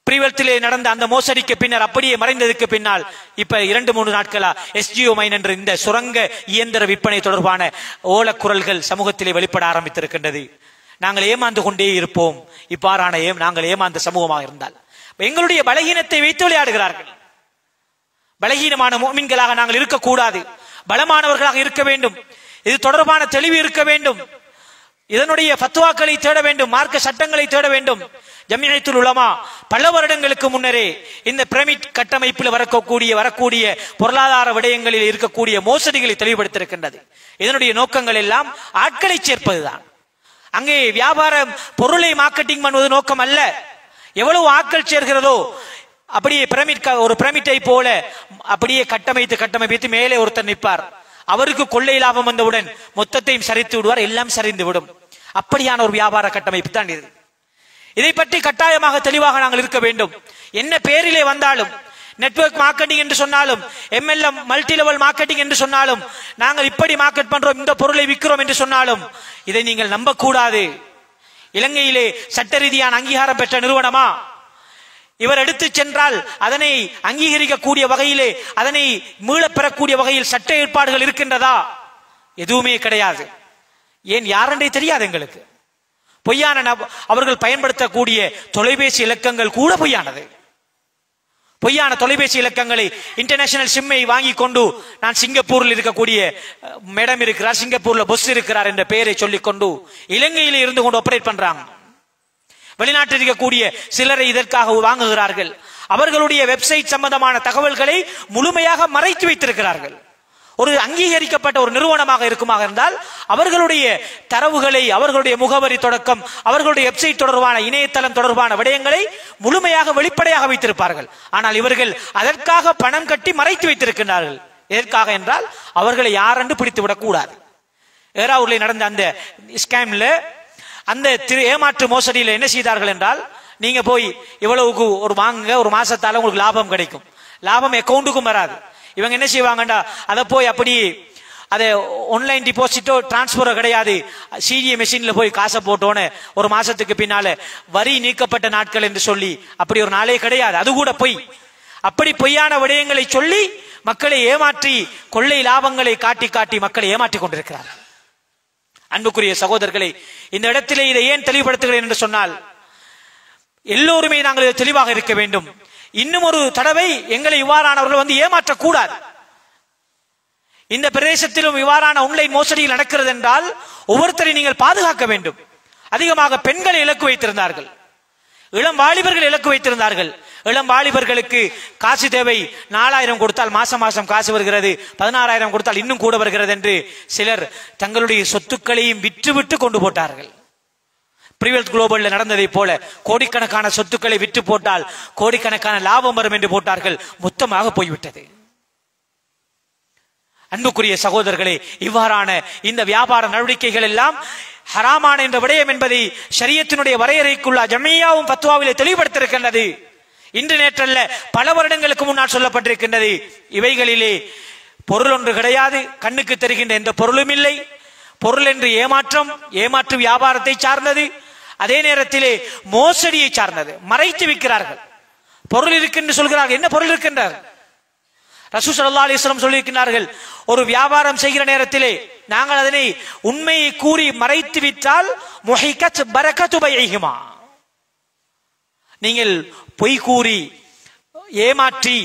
பிரிவத்திலே நடந்த அந்த மோசடிக்கு பின்னர் அப்படியே மறைந்ததுக்கு பின்னால் இப்ப 2-3 நாட்களா SGO மைன் என்ற இந்த சுரங்க இயந்திர விற்பனை தொடர்பான ஓலக்குரல்கள் சமூகத்திலே வெளிப்பட ஆரம்பித்திருக்கின்றது. நாங்கள் ஏமாந்து கொண்டே இருப்போம். இவ்வாறான நாங்கள் ஏமாந்த சமூகமாக இருந்தால் எங்களுடைய பலகீனத்தை வைத்து விளையாடுகிறார்கள். பலகீனமான முஃமின்களாக நாங்கள் இருக்கக்கூடாது, பலமானவர்களாக இருக்க வேண்டும். இது தொடர்பான தெளிவு இருக்க வேண்டும். இதனுடைய ஃபத்வாக்களை தேட வேண்டும், மார்க்க சட்டங்களை தேட வேண்டும். ஜம்இயத்துல் உலமா பல வருடங்களுக்கு முன்னரே இந்த பிரமிட் கட்டமைப்பில் வரக்கூடிய பொருளாதார விடயங்களில் இருக்கக்கூடிய மோசடிகளை தெளிவுபடுத்தியிருக்கின்றது. இதனுடைய நோக்கங்கள் எல்லாம் ஆட்களை சேர்ப்பதுதான். அங்கே வியாபாரம் பொருளை மார்க்கெட்டிங் பண்ணுவது நோக்கம் அல்ல. எவ்வளவு ஆட்கள் சேர்கிறதோ அப்படியே ஒரு பிரமிட்டை போல அப்படியே கட்டமைத்து மேலே ஒருத்தர் நிற்பார். அவருக்கு கொள்ளை லாபம் வந்தவுடன் மொத்தத்தையும் சரித்து விடுவார், எல்லாம் சரிந்து விடும். அப்படியான ஒரு வியாபார கட்டமைப்பு தான் இது. இதை பற்றி கட்டாயமாக தெளிவாக நாங்கள் இருக்க வேண்டும். என்ன பேரிலே வந்தாலும், நெட்வொர்க் மார்க்கெட்டிங் என்று சொன்னாலும், MLM மல்டி லெவல் மார்க்கெட்டிங் என்று சொன்னாலும், நாங்கள் இப்படி மார்க்கெட் பண்றோம், இந்த பொருளை விற்கிறோம் என்று சொன்னாலும் இதை நீங்கள் நம்பக்கூடாது. இலங்கையிலே சட்ட ரீதியான அங்கீகாரம் பெற்ற நிறுவனமா? இவர் எடுத்து சென்றால் அதனை அங்கீகரிக்கக்கூடிய வகையிலே, அதனை மீளப் பெறக்கூடிய வகையில் சட்ட ஏற்பாடுகள் இருக்கின்றதா? எதுவுமே கிடையாது. ஏன் யாரென்றே தெரியாது எங்களுக்கு. பொய்யான அவர்கள் பயன்படுத்தக்கூடிய தொலைபேசி இலக்கங்கள் கூட பொய்யானது. பொய்யான தொலைபேசி இலக்கங்களை, இன்டர்நேஷனல் சிம்மை வாங்கி கொண்டு நான் சிங்கப்பூரில் இருக்கக்கூடிய மேடம் இருக்கிறார், சிங்கப்பூர்ல பொஸ் இருக்கிறார் என்ற பெயரை சொல்லிக் கொண்டு இலங்கையில இருந்து கொண்டு ஆபரேட் பண்றாங்க. வெளிநாட்டில் இருக்கக்கூடிய சிலரை இதற்காக வாங்குகிறார்கள். அவர்களுடைய வெப்சைட் சம்பந்தமான தகவல்களை முழுமையாக மறைத்து வைத்திருக்கிறார்கள். ஒரு அங்கீகரிக்கப்பட்ட ஒரு நிறுவனமாக இருக்குமாக இருந்தால் அவர்களுடைய தரவுகளை, அவர்களுடைய முகவரி தொடக்கம், அவர்களுடைய வெப்சைட் தொடர்பான, இணையதளம் தொடர்பான விடயங்களை முழுமையாக வெளிப்படையாக வைத்திருப்பார்கள். ஆனால் இவர்கள் அதற்காக பணம் கட்டி மறைத்து வைத்திருக்கிறார்கள். எதற்காக என்றால் அவர்களை யாரென்று பிடித்து விடக்கூடாது. ஏராவூரில் நடந்த அந்த ஸ்கேம்ல, அந்த ஏமாற்று மோசடியில் என்ன செய்தார்கள் என்றால், நீங்க போய் இவ்வளவுக்கு ஒரு வாங்குங்க, ஒரு மாசத்தால உங்களுக்கு லாபம் கிடைக்கும். லாபம் அக்கௌண்ட்டுக்கும் வராது. இவங்க என்ன செய்வாங்கடா, அதை போய் அப்படி அதை ஆன்லைன் டிபாசிட்டோ டிரான்ஸ்பரோ கிடையாது, சிடிஏ மெஷின்ல போய் காசை போட்டோன்னு ஒரு மாசத்துக்கு பின்னால வரி நீக்கப்பட்ட நாட்கள் என்று சொல்லி அப்படி ஒரு நாளே கிடையாது. அது கூட பொய். அப்படி பொய்யான விடயங்களை சொல்லி மக்களை ஏமாற்றி கொள்ளை லாபங்களை காட்டி காட்டி மக்களை ஏமாற்றி கொண்டிருக்கிறார். அன்புக்குரிய சகோதரர்களை, இந்த இடத்திலே இதை ஏன் தெளிவுபடுத்துகிறேன் என்று சொன்னால், எல்லோருமே நாங்கள் தெளிவாக இருக்க வேண்டும். இன்னும் ஒரு தடவை எங்களை இவ்வாறானவர்கள் வந்து ஏமாற்றக்கூடாது. இந்த பிரதேசத்திலும் இவ்வாறான ஆன்லைன் மோசடிகள் நடக்கிறது என்றால் ஒவ்வொருத்தரையும் நீங்கள் பாதுகாக்க வேண்டும். அதிகமாக பெண்களை இலக்கு வைத்திருந்தார்கள், இளம் வாலிபர்கள் இலக்கு வைத்திருந்தார்கள். இளம் வாலிபர்களுக்கு காசு தேவை, 4000 கொடுத்தால் மாசம் மாசம் காசு வருகிறது, 16000 கொடுத்தால் இன்னும் கூட வருகிறது என்று சிலர் தங்களுடைய சொத்துக்களையும் விற்றுவிட்டு கொண்டு போட்டார்கள். பிரிவெல்த் குளோபல்ல நடந்ததை போல கோடிக்கணக்கான சொத்துக்களை விற்று போட்டால் கோடிக்கணக்கான லாபம் வரும் என்று போட்டார்கள். மொத்தமாக போய்விட்டது. அன்புக்குரிய சகோதரர்களே, இவ்வாறான இந்த வியாபார நடவடிக்கைகள் எல்லாம் ஹராமான என்ற விடயம் என்பதை ஷரியத்தினுடைய வரையறைக்குள்ள ஜமியாவும் ஃபத்வாவிலே தெளிவுபடுத்தியிருக்கின்றது. இன்று நேற்றல்ல, பல வருடங்களுக்கு முன்னால் சொல்லப்பட்டிருக்கின்றது. இவைகளிலே பொருள் ஒன்று கிடையாது, கண்ணுக்கு தெரிகின்ற எந்த பொருளும் இல்லை. பொருள் என்று ஏமாற்று வியாபாரத்தை சார்ந்தது, அதே நேரத்திலே மோசடியை சார்ந்தது. மறைத்து விற்கிறார்கள். பொருள் இருக்கின்ற சொல்கிறார்கள். என்ன பொருள் இருக்கின்றார்? ரசூல் ஸல்லல்லாஹு அலைஹி வஸல்லம் சொல்லியிருக்கிறார்கள், ஒரு வியாபாரம் செய்கிற நேரத்திலே நாங்கள் அதனை உண்மையை கூறி மறைத்து விட்டால் முஹிகத் பரக்கத்து பைஹிமா, நீங்கள் பொய் கூறி ஏமாற்றி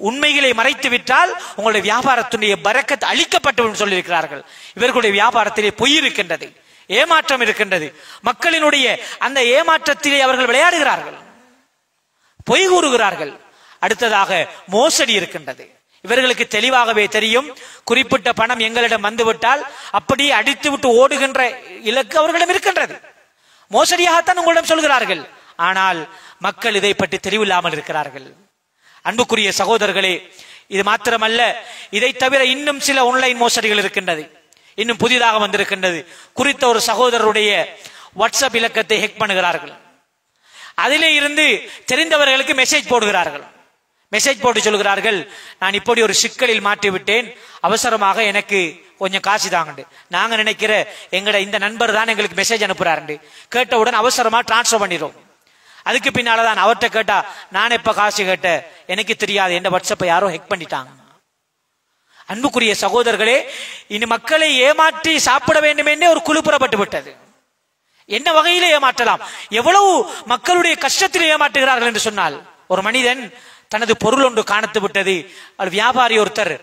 உண்மைகளை மறைத்து விட்டால் உங்களுடைய வியாபாரத்துடைய பரக்கத் அளிக்கப்பட்டு சொல்லியிருக்கிறார்கள். இவர்களுடைய வியாபாரத்திலே பொய் இருக்கின்றது, ஏமாற்றம் இருக்கின்றது. மக்களினுடைய அந்த ஏமாற்றத்திலே அவர்கள் விளையாடுகிறார்கள், பொய் கூறுகிறார்கள். அடுத்ததாக மோசடி இருக்கின்றது. இவர்களுக்கு தெளிவாகவே தெரியும், குறிப்பிட்ட பணம் எங்களிடம் வந்துவிட்டால் அப்படியே அடித்து விட்டு ஓடுகின்ற இலக்கு அவர்களிடம் இருக்கின்றது. மோசடியாகத்தான் உங்களிடம் சொல்கிறார்கள். ஆனால் மக்கள் இதை பற்றி தெளிவில்லாமல் இருக்கிறார்கள். அன்புக்குரிய சகோதரர்களே, இது மாத்திரமல்ல, இதை தவிர இன்னும் சில ஆன்லைன் மோசடிகள் இருக்கின்றது. இன்னும் புதிதாக வந்திருக்கின்றது. குறித்த ஒரு சகோதரருடைய வாட்ஸ்அப் இலக்கத்தை ஹேக் பண்ணுகிறார்கள். அதிலே இருந்து தெரிந்தவர்களுக்கு மெசேஜ் போடுகிறார்கள். மெசேஜ் போட்டு சொல்கிறார்கள், நான் இப்படி ஒரு சிக்கலில் மாட்டி விட்டேன், அவசரமாக எனக்கு கொஞ்சம் காசு தாங்க. நாங்க நினைக்கிற எங்கட இந்த நண்பர் தான் எங்களுக்கு மெசேஜ் அனுப்புறாரு. கேட்டவுடன் அவசரமா டிரான்ஸ்ஃபர் பண்ணிடுவோம். அதுக்கு பின்னால்தான் அவர்கிட்ட கேட்டா, நான் எப்ப காசு கேட்ட எனக்கு தெரியாது, என் வாட்ஸ்அப்பை யாரோ ஹேக் பண்ணிட்டாங்க. அன்புக்குரிய சகோதரர்களே, இனி மக்களை ஏமாற்றி சாப்பிட வேண்டும் என்றே ஒரு குழு புறப்பட்டு விட்டது. என்ன வகையில ஏமாற்றலாம்? எவ்வளவு மக்களுடைய கஷ்டத்தில் ஏமாற்றுகிறார்கள் என்று சொன்னால், ஒரு மனிதன் தனது பொருள் ஒன்று காணத்து விட்டது. வியாபாரி ஒருத்தர்,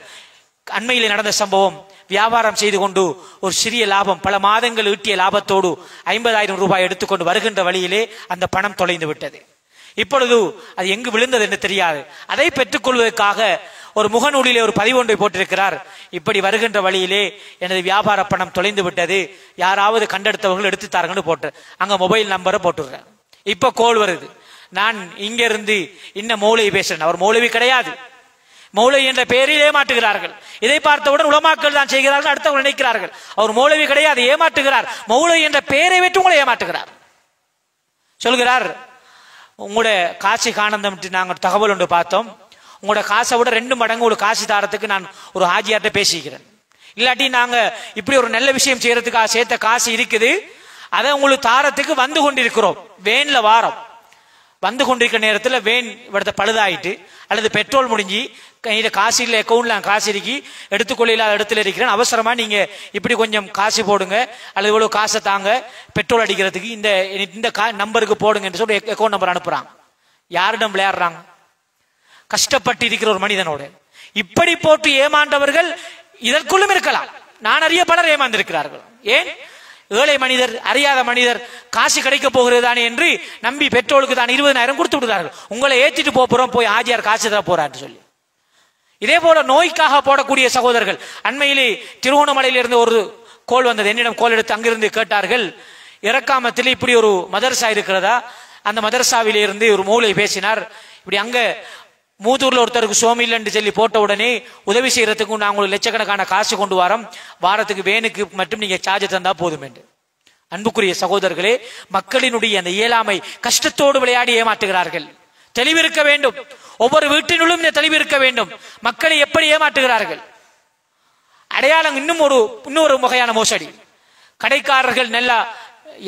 அண்மையில் நடந்த சம்பவம், வியாபாரம் செய்து கொண்டு ஒரு சிறிய லாபம், பல மாதங்கள் ஈட்டிய லாபத்தோடு 50,000 ரூபாய் எடுத்துக்கொண்டு வருகின்ற வழியிலே அந்த பணம் தொலைந்து விட்டது. இப்பொழுது அது எங்கு விழுந்தது என்று தெரியாது. அதை பெற்றுக் கொள்வதற்காக ஒரு முகநூலிலே ஒரு பதிவு ஒன்றை போட்டிருக்கிறார். இப்படி வருகின்ற வழியிலே எனது வியாபார பணம் தொலைந்து விட்டது, யாராவது கண்டெடுத்தவர்கள் எடுத்துத்தார்கள் போட்டு அங்க மொபைல் நம்பரை போட்டுடுறேன். இப்ப கோல் வருது, நான் இங்க இருந்து இன்ன மௌலவி பேசுறேன். அவர் மௌலவி கிடையாது, மௌலவி என்ற பெயரில் ஏமாற்றுகிறார்கள். இதை பார்த்தவுடன் உலமாக்கள் தான் செய்கிறார்கள், அடுத்தவர்கள் நினைக்கிறார்கள் அவர் மௌலவி கிடையாது, ஏமாற்றுகிறார். மௌலவி என்ற பெயரை வைத்து உங்களை ஏமாற்றுகிறார். சொல்கிறார், உங்களோட காசி காணந்தம் நாங்கள் தகவல் ஒன்று பார்த்தோம், உங்களோட காசை விட 2 மடங்கு ஒரு காசு தாரத்துக்கு நான் ஒரு ஹாஜியார்ட்ட பேசிக்கிறேன். இல்லாட்டி நாங்க இப்படி ஒரு நல்ல விஷயம் செய்யறதுக்காக சேர்த்த காசு இருக்குது, அதை உங்களுக்கு தாரத்துக்கு வந்து கொண்டிருக்கிறோம். வேன்ல வாரம் வந்து கொண்டிருக்கிற நேரத்தில் வேன் இவிடத்தை பழுதாயிட்டு அல்லது பெட்ரோல் முடிஞ்சு கையில காசு இல்லை, அக்கௌண்ட்ல காசு இருக்கி எடுத்துக்கொள்ள இல்லாத இடத்துல இருக்கிறேன், அவசரமா நீங்க இப்படி கொஞ்சம் காசு போடுங்க அல்லது இவ்வளவு காசை தாங்க பெட்ரோல் அடிக்கிறதுக்கு இந்த நம்பருக்கு போடுங்க என்று சொல்லி அக்கௌண்ட் நம்பர் அனுப்புறாங்க. யாரிடம் விளையாடுறாங்க? கஷ்டப்பட்டு இருக்கிற ஒரு மனிதனோடு. இப்படி போட்டு ஏமாண்டவர்கள் இதற்குள்ளும் இருக்கலாம். நான் அறிய பலர் ஏமாந்திருக்கிறார்கள். ஏன்? ஏழை மனிதர், அறியாத மனிதர், காசு கிடைக்க போகிறதானே என்று நம்பி பெட்ரோலுக்கு தான் 20,000 கொடுத்து விடுறார்கள். உங்களை ஏற்றிட்டு போறோம், போய் ஆஜியார் காசு தர போறான்னு சொல்லி. இதே போல நோய்க்காக போடக்கூடிய சகோதரர்கள். அண்மையிலே திருவோணமலையில் இருந்து ஒரு கோல் வந்தது, என்னிடம் கோல் எடுத்து அங்கிருந்து கேட்டார்கள், இறக்காமத்தில் இப்படி ஒரு மதரசா இருக்கிறதா, அந்த மதரசாவிலே இருந்து ஒரு மௌலை பேசினார், இப்படி அங்க மூதூர்ல ஒருத்தருக்கு சோமில் என்று சொல்லி போட்ட உடனே உதவி செய்யறதுக்கு நாங்கள் லட்சக்கணக்கான காசு கொண்டு வரோம், வாரத்துக்கு வேனுக்கு மட்டும் நீங்க சார்ஜ் தந்தா போதும் என்று. அன்புக்குரிய சகோதரர்களே, மக்களினுடைய அந்த இயலாமை கஷ்டத்தோடு விளையாடி ஏமாற்றுகிறார்கள். தெளிவிருக்க வேண்டும், ஒவ்வொரு வீட்டினுள்ளும் இந்த தெளிவு இருக்க வேண்டும். மக்களை எப்படி ஏமாற்றுகிறார்கள்? அடையாளம். இன்னொரு வகையான மோசடி. கடைக்காரர்கள் நல்ல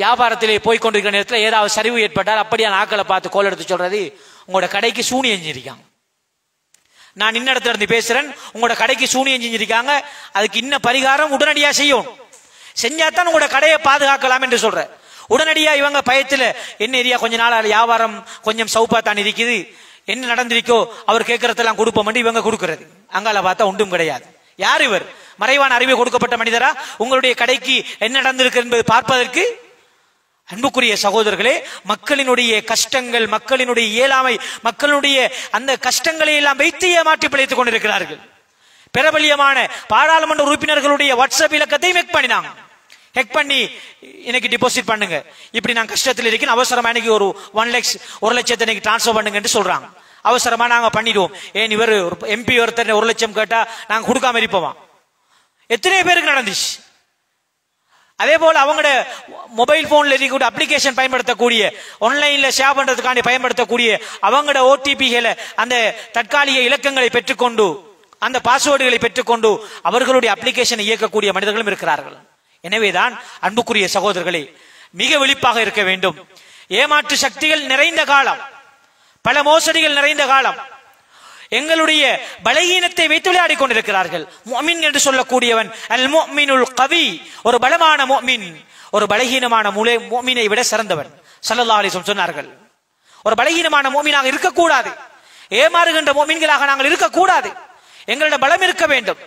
வியாபாரத்திலே போய்கொண்டிருக்கிற நேரத்தில் ஏதாவது சரிவு ஏற்பட்டால் அப்படியான ஆக்களை பார்த்து கோல் எடுத்து சொல்றது, உங்களோட கடைக்கு சூனியம் செஞ்சிருக்காங்க, நான் இன்ன இடத்துல இருந்து பேசுறேன், உங்களோட கடைக்கு சூனியம் செஞ்சிருக்காங்க, அதுக்கு இன்ன பரிகாரம் உடனடியா செய்யும், செஞ்சாதான் உங்களோட கடையை பாதுகாக்கலாம் என்று சொல்ற. உடனடியா இவங்க பயத்துல, என்ன ஏரியா கொஞ்ச நாள் வியாபாரம் கொஞ்சம் சௌப்பா தான் இருக்குது, என்ன நடந்திருக்கோ அவர் கேட்கறதெல்லாம் கொடுப்போம் இவங்க கொடுக்கறது. அங்கால பார்த்தா ஒன்றும் கிடையாது. யார் இவர்? மறைவான அறிவை கொடுக்கப்பட்ட மனிதரா உங்களுடைய கடைக்கு என்ன நடந்திருக்கு என்பது பார்ப்பதற்கு? அன்புக்குரிய சகோதரர்களே, மக்களினுடைய கஷ்டங்கள், மக்களினுடைய இயலாமை, மக்களுடைய அந்த கஷ்டங்களை எல்லாம் வைத்து ஏமாற்றி பிழைத்துக் கொண்டிருக்கிறார்கள். பிரபல்யமான பாராளுமன்ற உறுப்பினர்களுடைய வாட்ஸ்அப் இலக்கத்தை ஹேக் பண்ணி எனக்கு டிபாசிட் பண்ணுங்க, இப்படி நான் கஷ்டத்தில் இருக்கேன், அவசரமா எனக்கு ஒரு 1 லட்சத்தை எனக்கு டிரான்ஸ்பர் பண்ணுங்க என்று சொல்றாங்க. அவசரமா நாங்க பண்ணிடுவோம். ஏன் இவர் MP ஒருத்தர் 1 லட்சம் கேட்டா நாங்க கொடுக்காம இருப்போமா? எத்தனை பேருக்கு நடந்துச்சு. அதே போல அவங்களோட மொபைல் போன்ல இருக்கக்கூடிய அப்ளிகேஷன் பயன்படுத்தக்கூடிய, ஆன்லைன்ல ஷேர் பண்றதுக்காண்டி பயன்படுத்தக்கூடிய அவங்களோட OTPகளை, அந்த தற்காலிக இலக்கங்களை பெற்றுக்கொண்டு, அந்த பாஸ்வேர்டுகளை பெற்றுக்கொண்டு அவர்களுடைய அப்ளிகேஷனை இயக்கக்கூடிய மனிதர்களும் இருக்கிறார்கள். எனவேதான் அன்புக்குரிய சகோதரர்களே, மிக விழிப்பாக இருக்க வேண்டும். ஏமாற்று சக்திகள் நிறைந்த காலம், பல மோசடிகள் நிறைந்த காலம். எங்களுடைய பலகீனத்தை வைத்து விளையாடி கொண்டிருக்கிறார்கள். முஃமின் என்று சொல்லக்கூடியவன் அல் முஃமினுல் கவி, ஒரு பலமான முஃமின் ஒரு பலகீனமான முஃமினை விட சிறந்தவன். ஸல்லல்லாஹு அலைஹி வஸல்லம் சொன்னார்கள், ஒரு பலகீனமான முஃமினாக இருக்கக்கூடாது, ஏமாறுகின்ற முஃமின்களாக நாங்கள் இருக்கக்கூடாது. எங்களிடம் பலம் இருக்க வேண்டும்.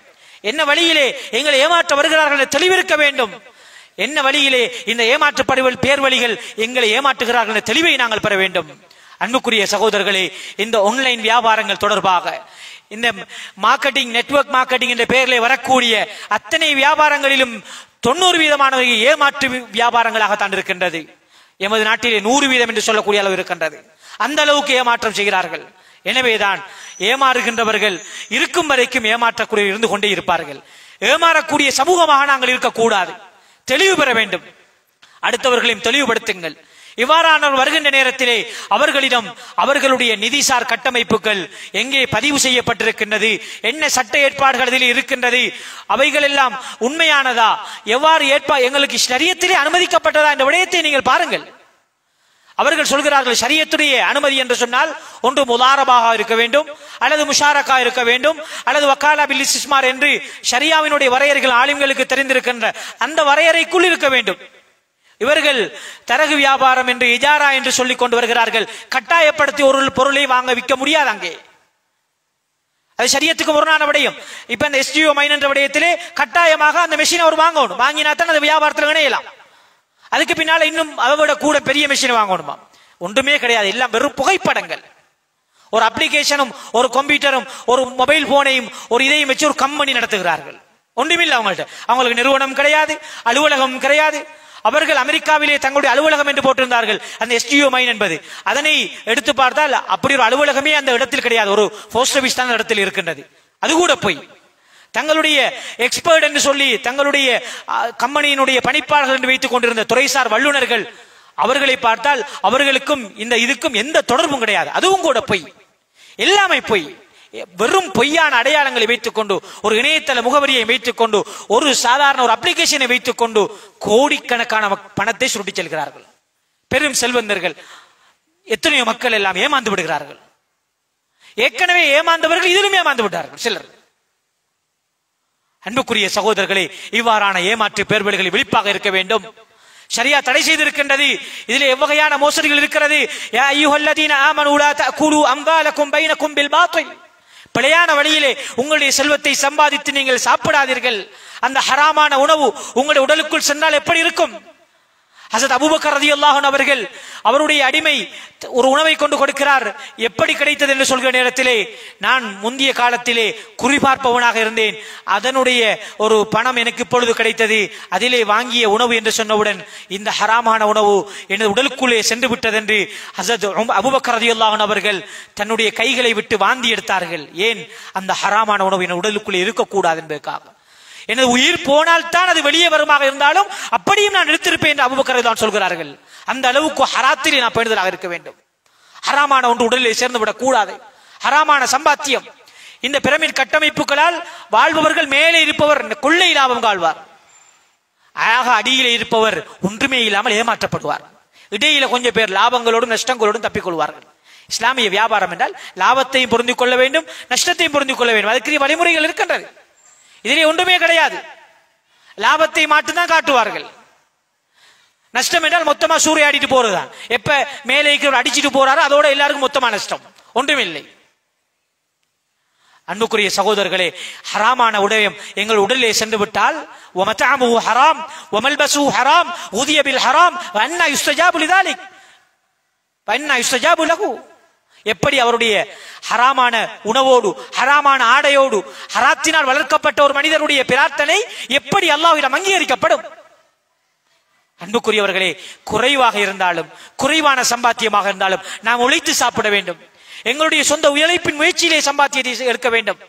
என்ன வழியிலே எங்களை ஏமாற்ற வருகிறார்கள் தெளிவிருக்க வேண்டும். என்ன வழியிலே இந்த ஏமாற்றுப்படுவல் பேர் வழிகள் எங்களை ஏமாற்றுகிறார்கள் தெளிவை நாங்கள் பெற வேண்டும். அன்புக்குரிய சகோதரர்களே, இந்த ஆன்லைன் வியாபாரங்கள் தொடர்பாக, இந்த மார்க்கெட்டிங், நெட்வொர்க் மார்க்கெட்டிங் என்ற பெயரிலே வரக்கூடிய அத்தனை வியாபாரங்களிலும் 90% ஏமாற்று வியாபாரங்களாகத்தான் இருக்கின்றது. எமது நாட்டிலே 100% என்று சொல்லக்கூடிய அளவு இருக்கின்றது. அந்த அளவுக்கு ஏமாற்றம் செய்கிறார்கள். எனவேதான் ஏமாறுகின்றவர்கள் இருக்கும் வரைக்கும் ஏமாற்றக்கூடிய இருந்து கொண்டே இருப்பார்கள். ஏமாறக்கூடிய சமூகமாக நாங்கள் இருக்கக்கூடாது. தெளிவு பெற வேண்டும். அடுத்தவர்களையும் தெளிவுபடுத்துங்கள். இவ்வாறானவர் வருகின்ற நேரத்திலே அவர்களிடம் அவர்களுடைய நிதிசார் கட்டமைப்புகள் எங்கே பதிவு செய்யப்பட்டிருக்கின்றது, என்ன சட்ட ஏற்பாடுகள் அதில் இருக்கின்றது, அவைகள் எல்லாம் உண்மையானதா, எவ்வாறு எங்களுக்கு ஷரியத்திலே அனுமதிக்கப்பட்டதா என்ற விடயத்தை நீங்கள் பாருங்கள். அவர்கள் சொல்கிறார்கள், ஷரியத்துடைய அனுமதி என்று சொன்னால் ஒன்று முதாரபாக இருக்க வேண்டும், அல்லது முஷாரக்கா இருக்க வேண்டும், அல்லது வக்காலா பில் இஸ்திஸ்மார் என்று ஷரியாவினுடைய வரையறைகள் ஆலிம்களுக்கு தெரிந்திருக்கின்ற அந்த வரையறைக்குள் இருக்க வேண்டும். இவர்கள் தரகு வியாபாரம் என்று, இஜாரா என்று சொல்லிக் கொண்டு வருகிறார்கள். கட்டாயப்படுத்தி ஒரு பொருளை வாங்க விற்க முடியாது. அங்கே அது ஷரியத்துக்கு முரணான விடயம். இப்ப இந்த SGO மைன் என்ற விடயத்திலே கட்டாயமாக அந்த மெஷினை அவர் வாங்கணும். வாங்கினா தான் அந்த வியாபாரத்தில் இணையலாம். அதுக்கு பின்னால இன்னும் அதை விட கூட பெரிய மெஷினை வாங்கணுமா? ஒன்றுமே கிடையாது. எல்லாம் வெறும் புகைப்படங்கள். ஒரு அப்ளிகேஷனும், ஒரு கம்ப்யூட்டரும், ஒரு மொபைல் போனையும், ஒரு இதையும் வச்சு ஒரு கம்பெனி நடத்துகிறார்கள். ஒன்றுமில்லை அவங்கள்ட்ட. அவங்களுக்கு நிறுவனம் கிடையாது, அலுவலகம் கிடையாது. அவர்கள் அமெரிக்காவிலே தங்களுடைய அலுவலகம் என்று போட்டிருந்தார்கள், அந்த SGO மைன் என்பது. அதனை எடுத்து பார்த்தால் அப்படி ஒரு அலுவலகமே அந்த இடத்தில் கிடையாது. ஒரு போஸ்ட் ஆபீஸ் தான் இடத்தில் இருக்கின்றது. அது கூட போய் தங்களுடைய எக்ஸ்பர்ட் என்று சொல்லி தங்களுடைய கம்பெனியினுடைய பணிப்பாளர்கள் என்று வைத்துக் கொண்டிருந்த துறைசார் வல்லுநர்கள், அவர்களை பார்த்தால் அவர்களுக்கும் இந்த இதுக்கும் எந்த தொடர்பும் கிடையாது. அதுவும் கூட பொய், எல்லாமே பொய். வெறும் பொய்யான அடையாளங்களை வைத்துக் கொண்டு, ஒரு இணையதள முகவரியை வைத்துக் கொண்டு, ஒரு சாதாரண ஒரு அப்ளிகேஷனை வைத்துக் கொண்டு கோடிக்கணக்கான பணத்தை சுருட்டி செல்கிறார்கள். பெரும் செல்வந்தர்கள், எத்தனையோ மக்கள் எல்லாம் ஏமாந்து விடுகிறார்கள். ஏற்கனவே ஏமாந்தவர்கள் இதிலும் ஏமாந்து விட்டார்கள் சிலர். அன்புக்குரிய சகோதரர்களே, இவ்வாறான ஏமாற்று பேர்வழிகளை விழிப்பாக இருக்க வேண்டும். ஷரியா தடை செய்திருக்கின்றது. இதில் எவ்வகையான மோசடிகள் இருக்கிறது? யா அய்யுஹல்லதீன ஆமனூ லா தஅகுலு அம்வாலக்கும் பைனக்கும் பில் பாத்தில். பிழையான வழியிலே உங்களுடைய செல்வத்தை சம்பாதித்து நீங்கள் சாப்பிடாதீர்கள். அந்த ஹராமான உணவு உங்களுடைய உடலுக்குள் சென்றால் எப்படி இருக்கும்? ஹஸரத் அபூபக்கர் ரலியல்லாஹு அன்ஹு அவர்கள், அவருடைய அடிமை ஒரு உணவை கொண்டு கொடுக்கிறார். எப்படி கிடைத்தது என்று சொல்கிற நேரத்திலே, நான் முந்தைய காலத்திலே குறிபார்ப்பவனாக இருந்தேன், அதனுடைய ஒரு பணம் எனக்கு இப்பொழுது கிடைத்தது, அதிலே வாங்கிய உணவு என்று சொன்னவுடன் இந்த ஹராமான உணவு எனது உடலுக்குள்ளே சென்று விட்டது என்று ஹஸரத் அபூபக்கர் ரலியல்லாஹு அன்ஹு அவர்கள் தன்னுடைய கைகளை விட்டு வாந்தி எடுத்தார்கள். ஏன்? அந்த ஹராமான உணவு என் உடலுக்குள்ளே இருக்கக்கூடாது என்பதற்காக. எனது உயிர் போனால் தான் அது வெளியே வருமாக இருந்தாலும் அப்படியும் நான் எடுத்திருப்பேன் என்று அபூபக்கர் தான் சொல்கிறார்கள். அந்த அளவுக்கு ஹராத்திலே நான் பேணுதலாக இருக்க வேண்டும். ஹராமான ஒன்று உடலில் சேர்ந்து விடக் கூடாது. ஹராமான சம்பாத்தியம். இந்த பிரமிட் கட்டமைப்புகளால் வாழ்பவர்கள் மேலே இருப்பவர் கொள்ளை லாபம் காழ்வார். ஆக அடியிலே இருப்பவர் ஒன்றுமே இல்லாமல் ஏமாற்றப்படுவார். இடையில கொஞ்சம் பேர் லாபங்களோடும் நஷ்டங்களோடும் தப்பிக்கொள்வார்கள். இஸ்லாமிய வியாபாரம் என்றால் லாபத்தையும் பொருந்திக் கொள்ள வேண்டும், நஷ்டத்தையும் பொருந்திக் கொள்ள வேண்டும். அதுக்குரிய வழிமுறைகள் இருக்கின்றது. இதிலே ஒன்றுமே கிடையாது. லாபத்தை மட்டும்தான் காட்டுவார்கள். நஷ்டம் என்றால் மொத்தமா சூறையாடிட்டு போறதுதான். எப்ப மேலே அடிச்சுட்டு போறாரோ அதோட எல்லாருக்கும் மொத்தமா நஷ்டம், ஒன்றுமில்லை. அன்புக்குரிய சகோதரர்களே, ஹராமான உடயம் எங்கள் உடலிலே சென்று விட்டால் வமதஅமுஹு ஹராம் வமல்பஸுஹு ஹராம் உதிய பில் ஹராம் வஅன்னா யுஸ்தஜாபு லிதாலிக் வஅன்னா யுஸ்தஜாபு லஹு. எப்படி அவருடைய ஹராமான உணவோடு ஹராமான ஆடையோடு ஹராத்தினால் வளர்க்கப்பட்ட ஒரு மனிதருடைய பிரார்த்தனை எப்படி அல்லாஹ்விடம் அங்கீகரிக்கப்படும்? அன்புக்குரியவர்களே, குறைவாக இருந்தாலும் குறைவான சம்பாத்தியமாக இருந்தாலும் நாம் உழைத்து சாப்பிட வேண்டும். எங்களுடைய சொந்த உழைப்பின் முயற்சியிலே சம்பாத்தியத்தை எடுக்க வேண்டும்.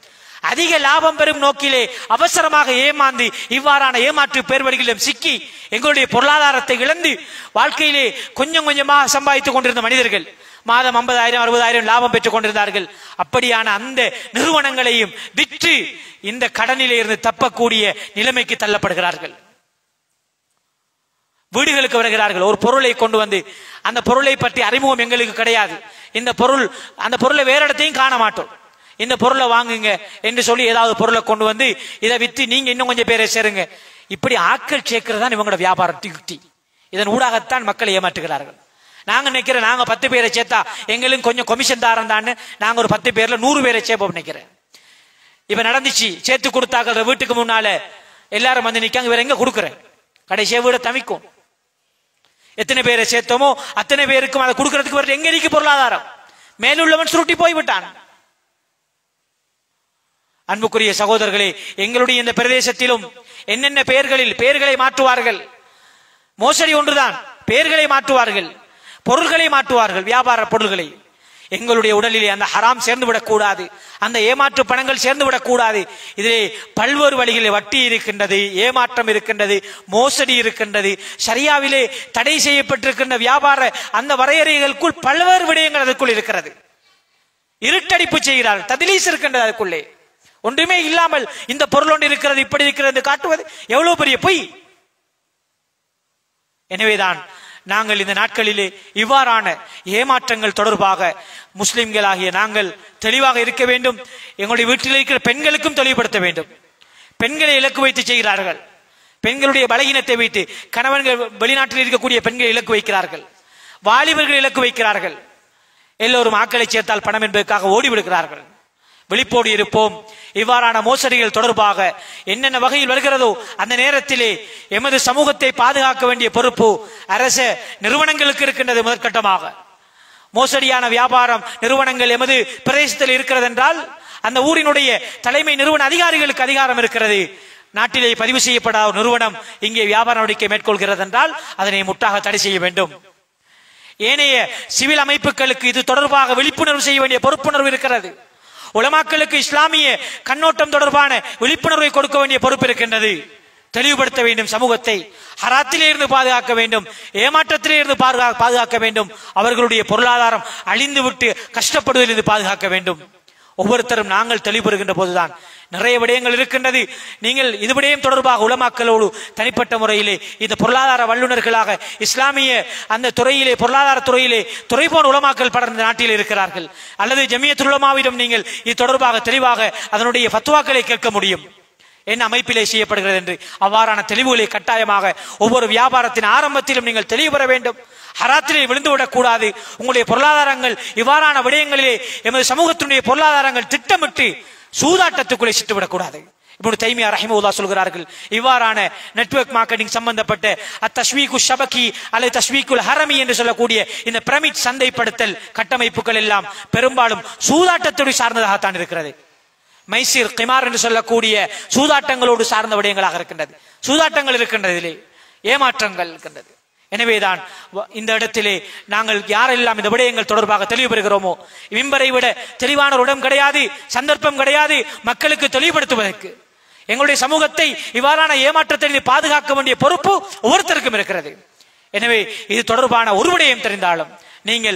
அதிக லாபம் பெறும் நோக்கிலே அவசரமாக ஏமாந்து இவ்வாறான ஏமாற்று பேர்வழிகளிலும் சிக்கி எங்களுடைய பொருளாதாரத்தை இழந்து வாழ்க்கையிலே கொஞ்சம் கொஞ்சமாக சம்பாதித்துக் கொண்டிருந்த மனிதர்கள் மாதம் 50,000 60,000 லாபம் பெற்றுக் கொண்டிருந்தார்கள். அப்படியான அந்த நிறுவனங்களையும் விற்று இந்த கடனிலே இருந்து தப்பக்கூடிய நிலைமைக்கு தள்ளப்படுகிறார்கள். வீடுகளுக்கு வருகிறார்கள். ஒரு பொருளை கொண்டு வந்து அந்த பொருளை பற்றி அறிமுகம் எங்களுக்கு கிடையாது. இந்த பொருள் அந்த பொருளை வேற இடத்தையும் காண மாட்டோம். இந்த பொருளை வாங்குங்க என்று சொல்லி ஏதாவது பொருளை கொண்டு வந்து இதை வித்து நீங்க இன்னும் கொஞ்சம் பேரை சேருங்க. இப்படி ஆட்கள் சேர்க்கிறதான் இவங்களோட வியாபாரம் யுக்தி. இதன் ஊடாகத்தான் மக்களை ஏமாற்றுகிறார்கள். நாங்க நினைக்கிறேன் நாங்க 10 பேரை சேர்த்தா எங்களுக்கு கொஞ்சம் கமிஷன் தாரம் தான், நாங்க ஒரு 10 பேர்ல 100 பேரை சேர்ப்போம் நினைக்கிறேன். இப்ப நடந்துச்சு, சேர்த்து கொடுத்தாங்க வீட்டுக்கு முன்னால எல்லாரும் வந்து நிக்காங்க, வேற எங்க கொடுக்குறேன், கடைசியா வீட தவிக்கும். எத்தனை பேரை சேர்த்தோமோ அத்தனை பேருக்கும் அதை கொடுக்கறதுக்கு வேற எங்க இருக்கு பொருளாதாரம்? மேலுள்ளவன் சுருட்டி போய்விட்டான். அன்புக்குரிய சகோதரர்களே, எங்களுடைய இந்த பிரதேசத்திலும் என்னென்ன பெயர்களை மாற்றுவார்கள். மோசடி ஒன்றுதான், பெயர்களை மாற்றுவார்கள், பொருள்களை மாற்றுவார்கள், வியாபார பொருள்களை. எங்களுடைய உடலிலே அந்த ஹராம் சேர்ந்து விடக்கூடாது, அந்த ஏமாற்று பணங்கள் சேர்ந்து விடக்கூடாது. இதிலே பல்வேறு வழிகளில் வட்டி இருக்கின்றது, ஏமாற்றம் இருக்கின்றது, மோசடி இருக்கின்றது. ஷரியாவிலே தடை செய்யப்பட்டிருக்கின்ற வியாபார அந்த வரையறைகளுக்குள் பல்வேறு விடயங்கள் அதற்குள் இருக்கிறது. இருட்டடிப்பு செய்கிறார்கள், தத்லீஸ் இருக்கின்றது அதுக்குள்ளே. ஒன்றுமே இல்லாமல் இந்த பொருள் ஒன்று இருக்கிறது, இப்படி இருக்கிறது காட்டுவது எவ்வளவு பெரிய பொய். எனவேதான் நாங்கள் இந்த நாட்களிலே இவ்வாறான ஏமாற்றங்கள் தொடர்பாக முஸ்லிம்களாகிய நாங்கள் தெளிவாக இருக்க வேண்டும். எங்களுடைய வீட்டில் இருக்கிற பெண்களுக்கும் தெளிவுபடுத்த வேண்டும். பெண்களை இலக்கு வைத்து செய்கிறார்கள். பெண்களுடைய பலகீனத்தை வைத்து கணவன்கள் வெளிநாட்டில் இருக்கக்கூடிய பெண்களை இலக்கு வைக்கிறார்கள், வாலிபர்கள் இலக்கு வைக்கிறார்கள். எல்லோரும் ஆக்களை சேர்த்தால் பணம் என்பதற்காக ஓடிவிடுகிறார்கள். விழிப்போடு இருப்போம். இவ்வாறான மோசடிகள் தொடர்பாக என்னென்ன வகையில் வருகிறதோ அந்த நேரத்திலே எமது சமூகத்தை பாதுகாக்க வேண்டிய பொறுப்பு அரச நிறுவனங்களுக்கு இருக்கின்றது. முதற்கட்டமாக மோசடியான வியாபாரம் நிறுவனங்கள் எமது பிரதேசத்தில் இருக்கிறது என்றால் அந்த ஊரினுடைய தலைமை நிறுவன அதிகாரிகளுக்கு அதிகாரம் இருக்கிறது. நாட்டிலே பதிவு செய்யப்படாத நிறுவனம் இங்கே வியாபார நடவடிக்கை மேற்கொள்கிறது என்றால் அதனை முற்றாக தடை செய்ய வேண்டும். ஏனைய சிவில் அமைப்புகளுக்கு இது தொடர்பாக விழிப்புணர்வு செய்ய வேண்டிய பொறுப்புணர்வு இருக்கிறது. உலமாக்களுக்கு இஸ்லாமிய கண்ணோட்டம் தொடர்பான விழிப்புணர்வை கொடுக்க வேண்டிய பொறுப்பு இருக்கின்றது. தெளிவுபடுத்த வேண்டும். சமூகத்தை ஹராத்திலே இருந்து பாதுகாக்க வேண்டும், ஏமாற்றத்திலே இருந்து பாதுகாக்க வேண்டும். அவர்களுடைய பொருளாதாரம் அழிந்து விட்டு கஷ்டப்படுவதிலிருந்து பாதுகாக்க வேண்டும். ஒவ்வொருத்தரும் நாங்கள் தெளிவுபடுகின்ற போதுதான் நிறைய விடயங்கள் இருக்கின்றது. நீங்கள் இது விடயம் தொடர்பாக உலமாக்களோடு தனிப்பட்ட முறையிலே இந்த பொருளாதார வல்லுநர்களாக இஸ்லாமிய அந்த துறையிலே பொருளாதார துறையிலே துறை போன உலமாக்கள் படர்ந்த நாட்டில் இருக்கிறார்கள். அல்லது ஜமியத்துல் உலமாவிடம் நீங்கள் இது தொடர்பாக தெளிவாக அதனுடைய ஃபத்வாக்களை கேட்க முடியும். என்ன அமைப்பிலே செய்யப்படுகிறது என்று அவ்வாறான தெளிவுகளை கட்டாயமாக ஒவ்வொரு வியாபாரத்தின் ஆரம்பத்திலும் நீங்கள் தெளிவு பெற வேண்டும். ஹராத்திலே விழுந்துவிடக் கூடாது. உங்களுடைய பொருளாதாரங்கள் இவ்வாறான விடயங்களிலே எமது சமூகத்தினுடைய பொருளாதாரங்கள் திட்டமிட்டு சூதாட்டத்துக்குள்ளே சிட்டுவிடக்கூடாது. இப்னு தைமியா ரஹிமஹுல்லாஹ் சொல்கிறார்கள், இவ்வாறான நெட்வொர்க் மார்க்கெட்டிங் சம்பந்தப்பட்ட அத்தஸ்வீகு ஷபகி அல்லது தஸ்வீகுல் ஹரமி என்று சொல்லக்கூடிய இந்த பிரமிட் சந்தைப்படுத்தல் கட்டமைப்புகள் எல்லாம் பெரும்பாலும் சூதாட்டத்தோடு சார்ந்ததாகத்தான் இருக்கிறது. மைசீர் கிமார் என்று சொல்லக்கூடிய சூதாட்டங்களோடு சார்ந்த விடயங்களாக இருக்கின்றது. சூதாட்டங்கள் இருக்கின்றது, இதிலே ஏமாற்றங்கள் இருக்கின்றது. எனவேதான் இந்த இடத்திலே நாங்கள் யாரெல்லாம் இந்த விடயங்கள் தொடர்பாக தெளிவு பெறுகிறோமோ, மிம்பரை விட தெளிவான ஒரு இடம் கிடையாது, சந்தர்ப்பம் கிடையாது மக்களுக்கு தெளிவுபடுத்துவதற்கு. எங்களுடைய சமூகத்தை இவ்வாறான ஏமாற்றத்தை பாதுகாக்க வேண்டிய பொறுப்பு ஒவ்வொருத்தருக்கும் இருக்கிறது. எனவே இது தொடர்பான ஒரு விடயம் தெரிந்தாலும் நீங்கள்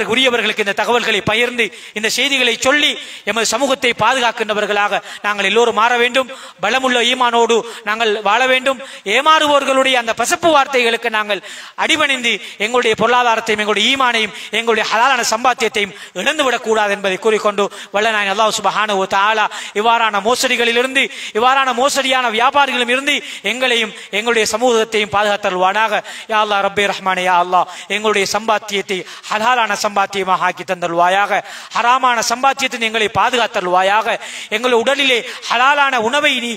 உரியவர்களுக்கு இந்த தகவல்களை பகிர்ந்து இந்த செய்திகளை சொல்லி எமது சமூகத்தை பாதுகாக்கின்றவர்களாக நாங்கள் எல்லோரும் மாற வேண்டும். பலமுள்ள ஈமானோடு நாங்கள் வாழ வேண்டும். ஏமாறுவோர்களுடைய அந்த பசப்பு வார்த்தைகளுக்கு நாங்கள் அடிபணிந்து எங்களுடைய பொருளாதாரத்தையும் எங்களுடைய ஈமானையும் எங்களுடைய ஹலாலான சம்பாத்தியத்தையும் இழந்துவிடக் கூடாது என்பதை கூறிக்கொண்டு வல்லநாயன் அல்லாஹ் சுப்ஹானஹு வ தஆலா இவ்வாறான மோசடிகளிலிருந்து இவ்வாறான மோசடியான வியாபாரிகளும் இருந்து எங்களையும் எங்களுடைய சமூகத்தையும் பாதுகாத்தல்வானாக. யா அல்லாஹ் ரப்பே ரஹ்மானே, யா அல்லாஹ் எங்களுடைய சம்பாத்தியத்தை சம்பாத்தியத்தை ஹலாலான சம்பாத்தியமாக ஆக்கி தந்தல்வாயாக. ஹராமான சம்பாத்தியத்தை எங்களை பாதுகாத்தல்வாயாக. எங்கள் உடலிலே ஹலாலான உணவை நீ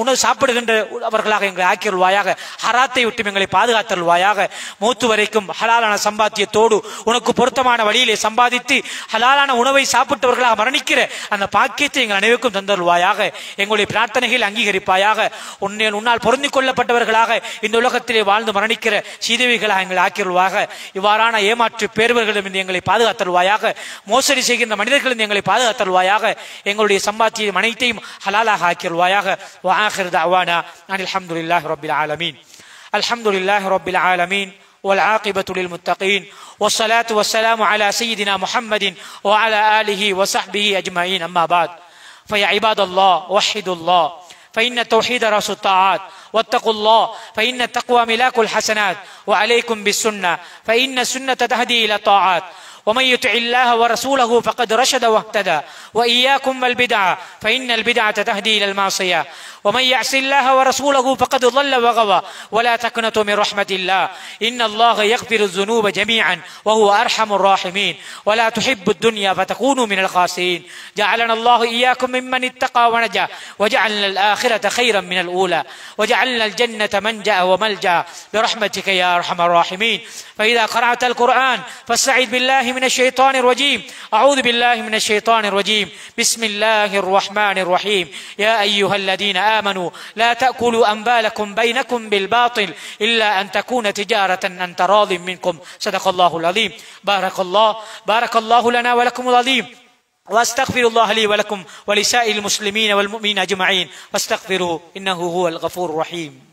உணவு சாப்பிடுகின்றவர்களாக எங்களை ஆக்கியல்வாயாக. ஹராத்தை விட்டு எங்களை பாதுகாத்தல்வாயாக. மூத்து வரைக்கும் ஹலாலான சம்பாத்தியத்தோடு உனக்கு பொருத்தமான வழியிலே சம்பாதித்து ஹலாலான உணவை சாப்பிட்டவர்களாக மரணிக்கிற அந்த பாக்கியத்தை எங்கள் அனைவருக்கும் தந்தல்வாயாக. எங்களுடைய பிரார்த்தனைகள் அங்கீகரிப்பாயாக. உன்னால் பொருந்திக் கொள்ளப்பட்டவர்களாக இந்த உலகத்திலே வாழ்ந்து மரணிக்கிற சீதவிகளாக எங்களை ஆக்கிடுவாக. இவ்வாறான ஏமாற்று பேர்வர்களிடம் எங்களை பாதுகாத்தல்வாயாக. மோசடி செய்கின்ற மனிதர்களிடம் எங்களை பாதுகாத்தல்வாயாக. எங்களுடைய சம்பாத்தியம் அனைத்தையும் ஹலாலாக ஆக்கிடுவாயாக. வஆகிரு தஅவானா அனில் ஹம்துலில்லாஹி ரப்பில் ஆலமீன். அல்ஹம்துலில்லாஹி ரப்பில் ஆலமீன் والعاقبة للمتقين والصلاة والسلام على سيدنا محمد وعلى آله وصحبه أجمعين. أما بعد فيا عباد الله وحدوا الله فإن التوحيد رأس الطاعات واتقوا الله فإن التقوى ملاك الحسنات وعليكم بالسنة فإن السنة تهدي إلى الطاعات ومن يطع الله ورسوله فقد رشد واهتدى وإياكم والبدعة فإن البدعة تهدي إلى المعصية ومن يعص الله ورسوله فقد ضل وغوى ولا تقنطوا من رحمة الله إن الله يغفر الذنوب جميعا وهو أرحم الراحمين ولا تحب الدنيا فتكونوا من الخاسرين. جعلنا الله إياكم ممن اتقى ونجا وجعلنا الآخرة خيرا من الأولى وجعلنا الجنة منجأ وملجأ برحمتك يا أرحم الراحمين. فإذا قرأت القرآن فاستعذ بالله من الشيطان الرجيم. أعوذ بالله من الشيطان الرجيم. بسم الله الرحمن الرحيم. يا أيها الذين آمنوا لا تأكلوا أموالكم بينكم بالباطل إلا أن تكون تجارة عن تراض منكم. صدق الله العظيم. بارك الله لنا ولكم العظيم. واستغفر الله لي ولكم ولسائر المسلمين والمؤمنين أجمعين فاستغفروه إنه هو الغفور الرحيم.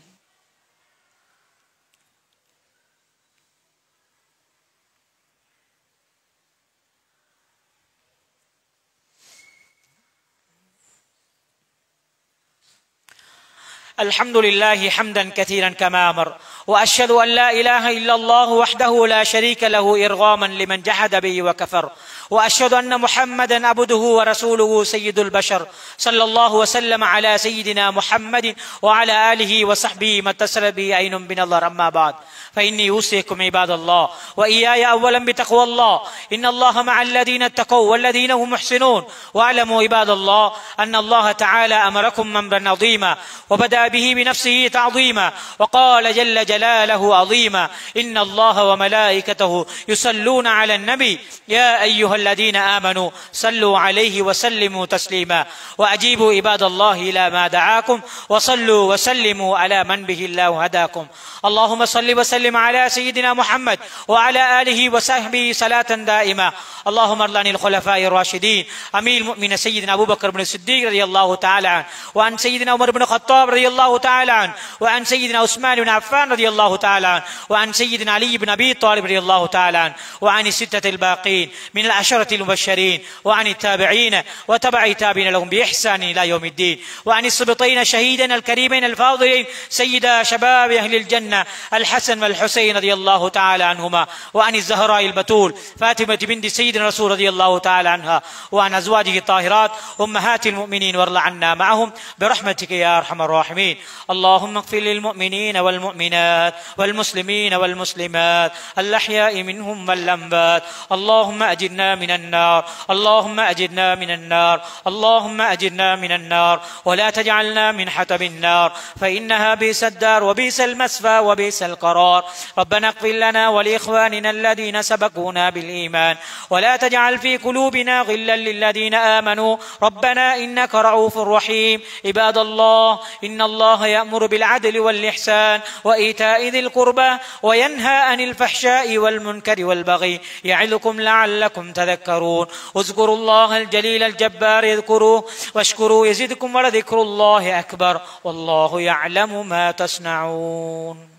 الحمد لله حمدا كثيرا كما أمر وأشهد أن لا إله إلا الله وحده لا شريك له إرغاما لمن جحد به وكفر وأشهد أن محمدا عبده ورسوله سيد البشر صلى الله وسلم على سيدنا محمد وعلى آله وصحبه ما اتصل به عين بنظر. أما بعد فإني أوصيكم عباد الله وإياي أولا بتقوى الله إن الله مع الذين اتقوا والذين هم محسنون. واعلموا عباد الله أن الله تعالى أمركم أمرا عظيما وبدأ به بنفسه تعظيما وقال جل جلاله عظيما إن الله وملائكته يصلون على النبي يا أيها الذين آمنوا صلوا عليه وسلموا تسليما. وأجيبوا عباد الله إلى ما دعاكم وصلوا وسلموا على من به الله هداكم. اللهم صل وسلم على سيدنا محمد وعلى آله وصحبه صلاة دائمة. اللهم ارض عن الخلفاء الراشدين أمير المؤمنين سيدنا أبو بكر بن الصديق رضي الله تعالى عنه وعن سيدنا عمر بن الخطاب رضي الله تعالى عنه وعن سيدنا عثمان بن عفان رضي الله تعالى عنه وعن سيدنا علي بن أبي طالب رضي الله تعالى عنه وعن الستة الباقين من العشرة المبشرين وعن التابعين وتبع تابعين لهم بإحسان إلى يوم الدين وعن السبطين شهيدنا الكريمين الفاضلين سيدا شباب أهل الجنة الحسن والحسين رضي الله تعالى عنهما وعن الزهراء البتول فاطمة بنت سيدنا رسول رضي الله تعالى عنها وعن أزواجه الطاهرات أمهات المؤمنين وارض عنا معهم برحمتك يا أرحم الراحمين. اللهم اغفر للمؤمنين والمؤمنات والمسلمين والمسلمات الأحياء منهم والأموات. اللهم أجرنا من النار اللهم أجرنا من النار اللهم أجرنا من النار ولا تجعلنا من حطب النار فإنها بئس الدار وبئس المسفى وبئس القرار. ربنا اغفر لنا ولإخواننا الذين سبقونا بالإيمان ولا تجعل في قلوبنا غلا للذين آمنوا ربنا إنك رؤوف رحيم. عباد الله إن الله يأمر بالعدل والإحسان وإيتاء ذي القربى وينهى عن الفحشاء والمنكر والبغي يعظكم لعلكم تذكرون. اذكروا الله الجليل الجبار يذكروه واشكروا يزدكم ولذكر الله أكبر والله يعلم ما تصنعون.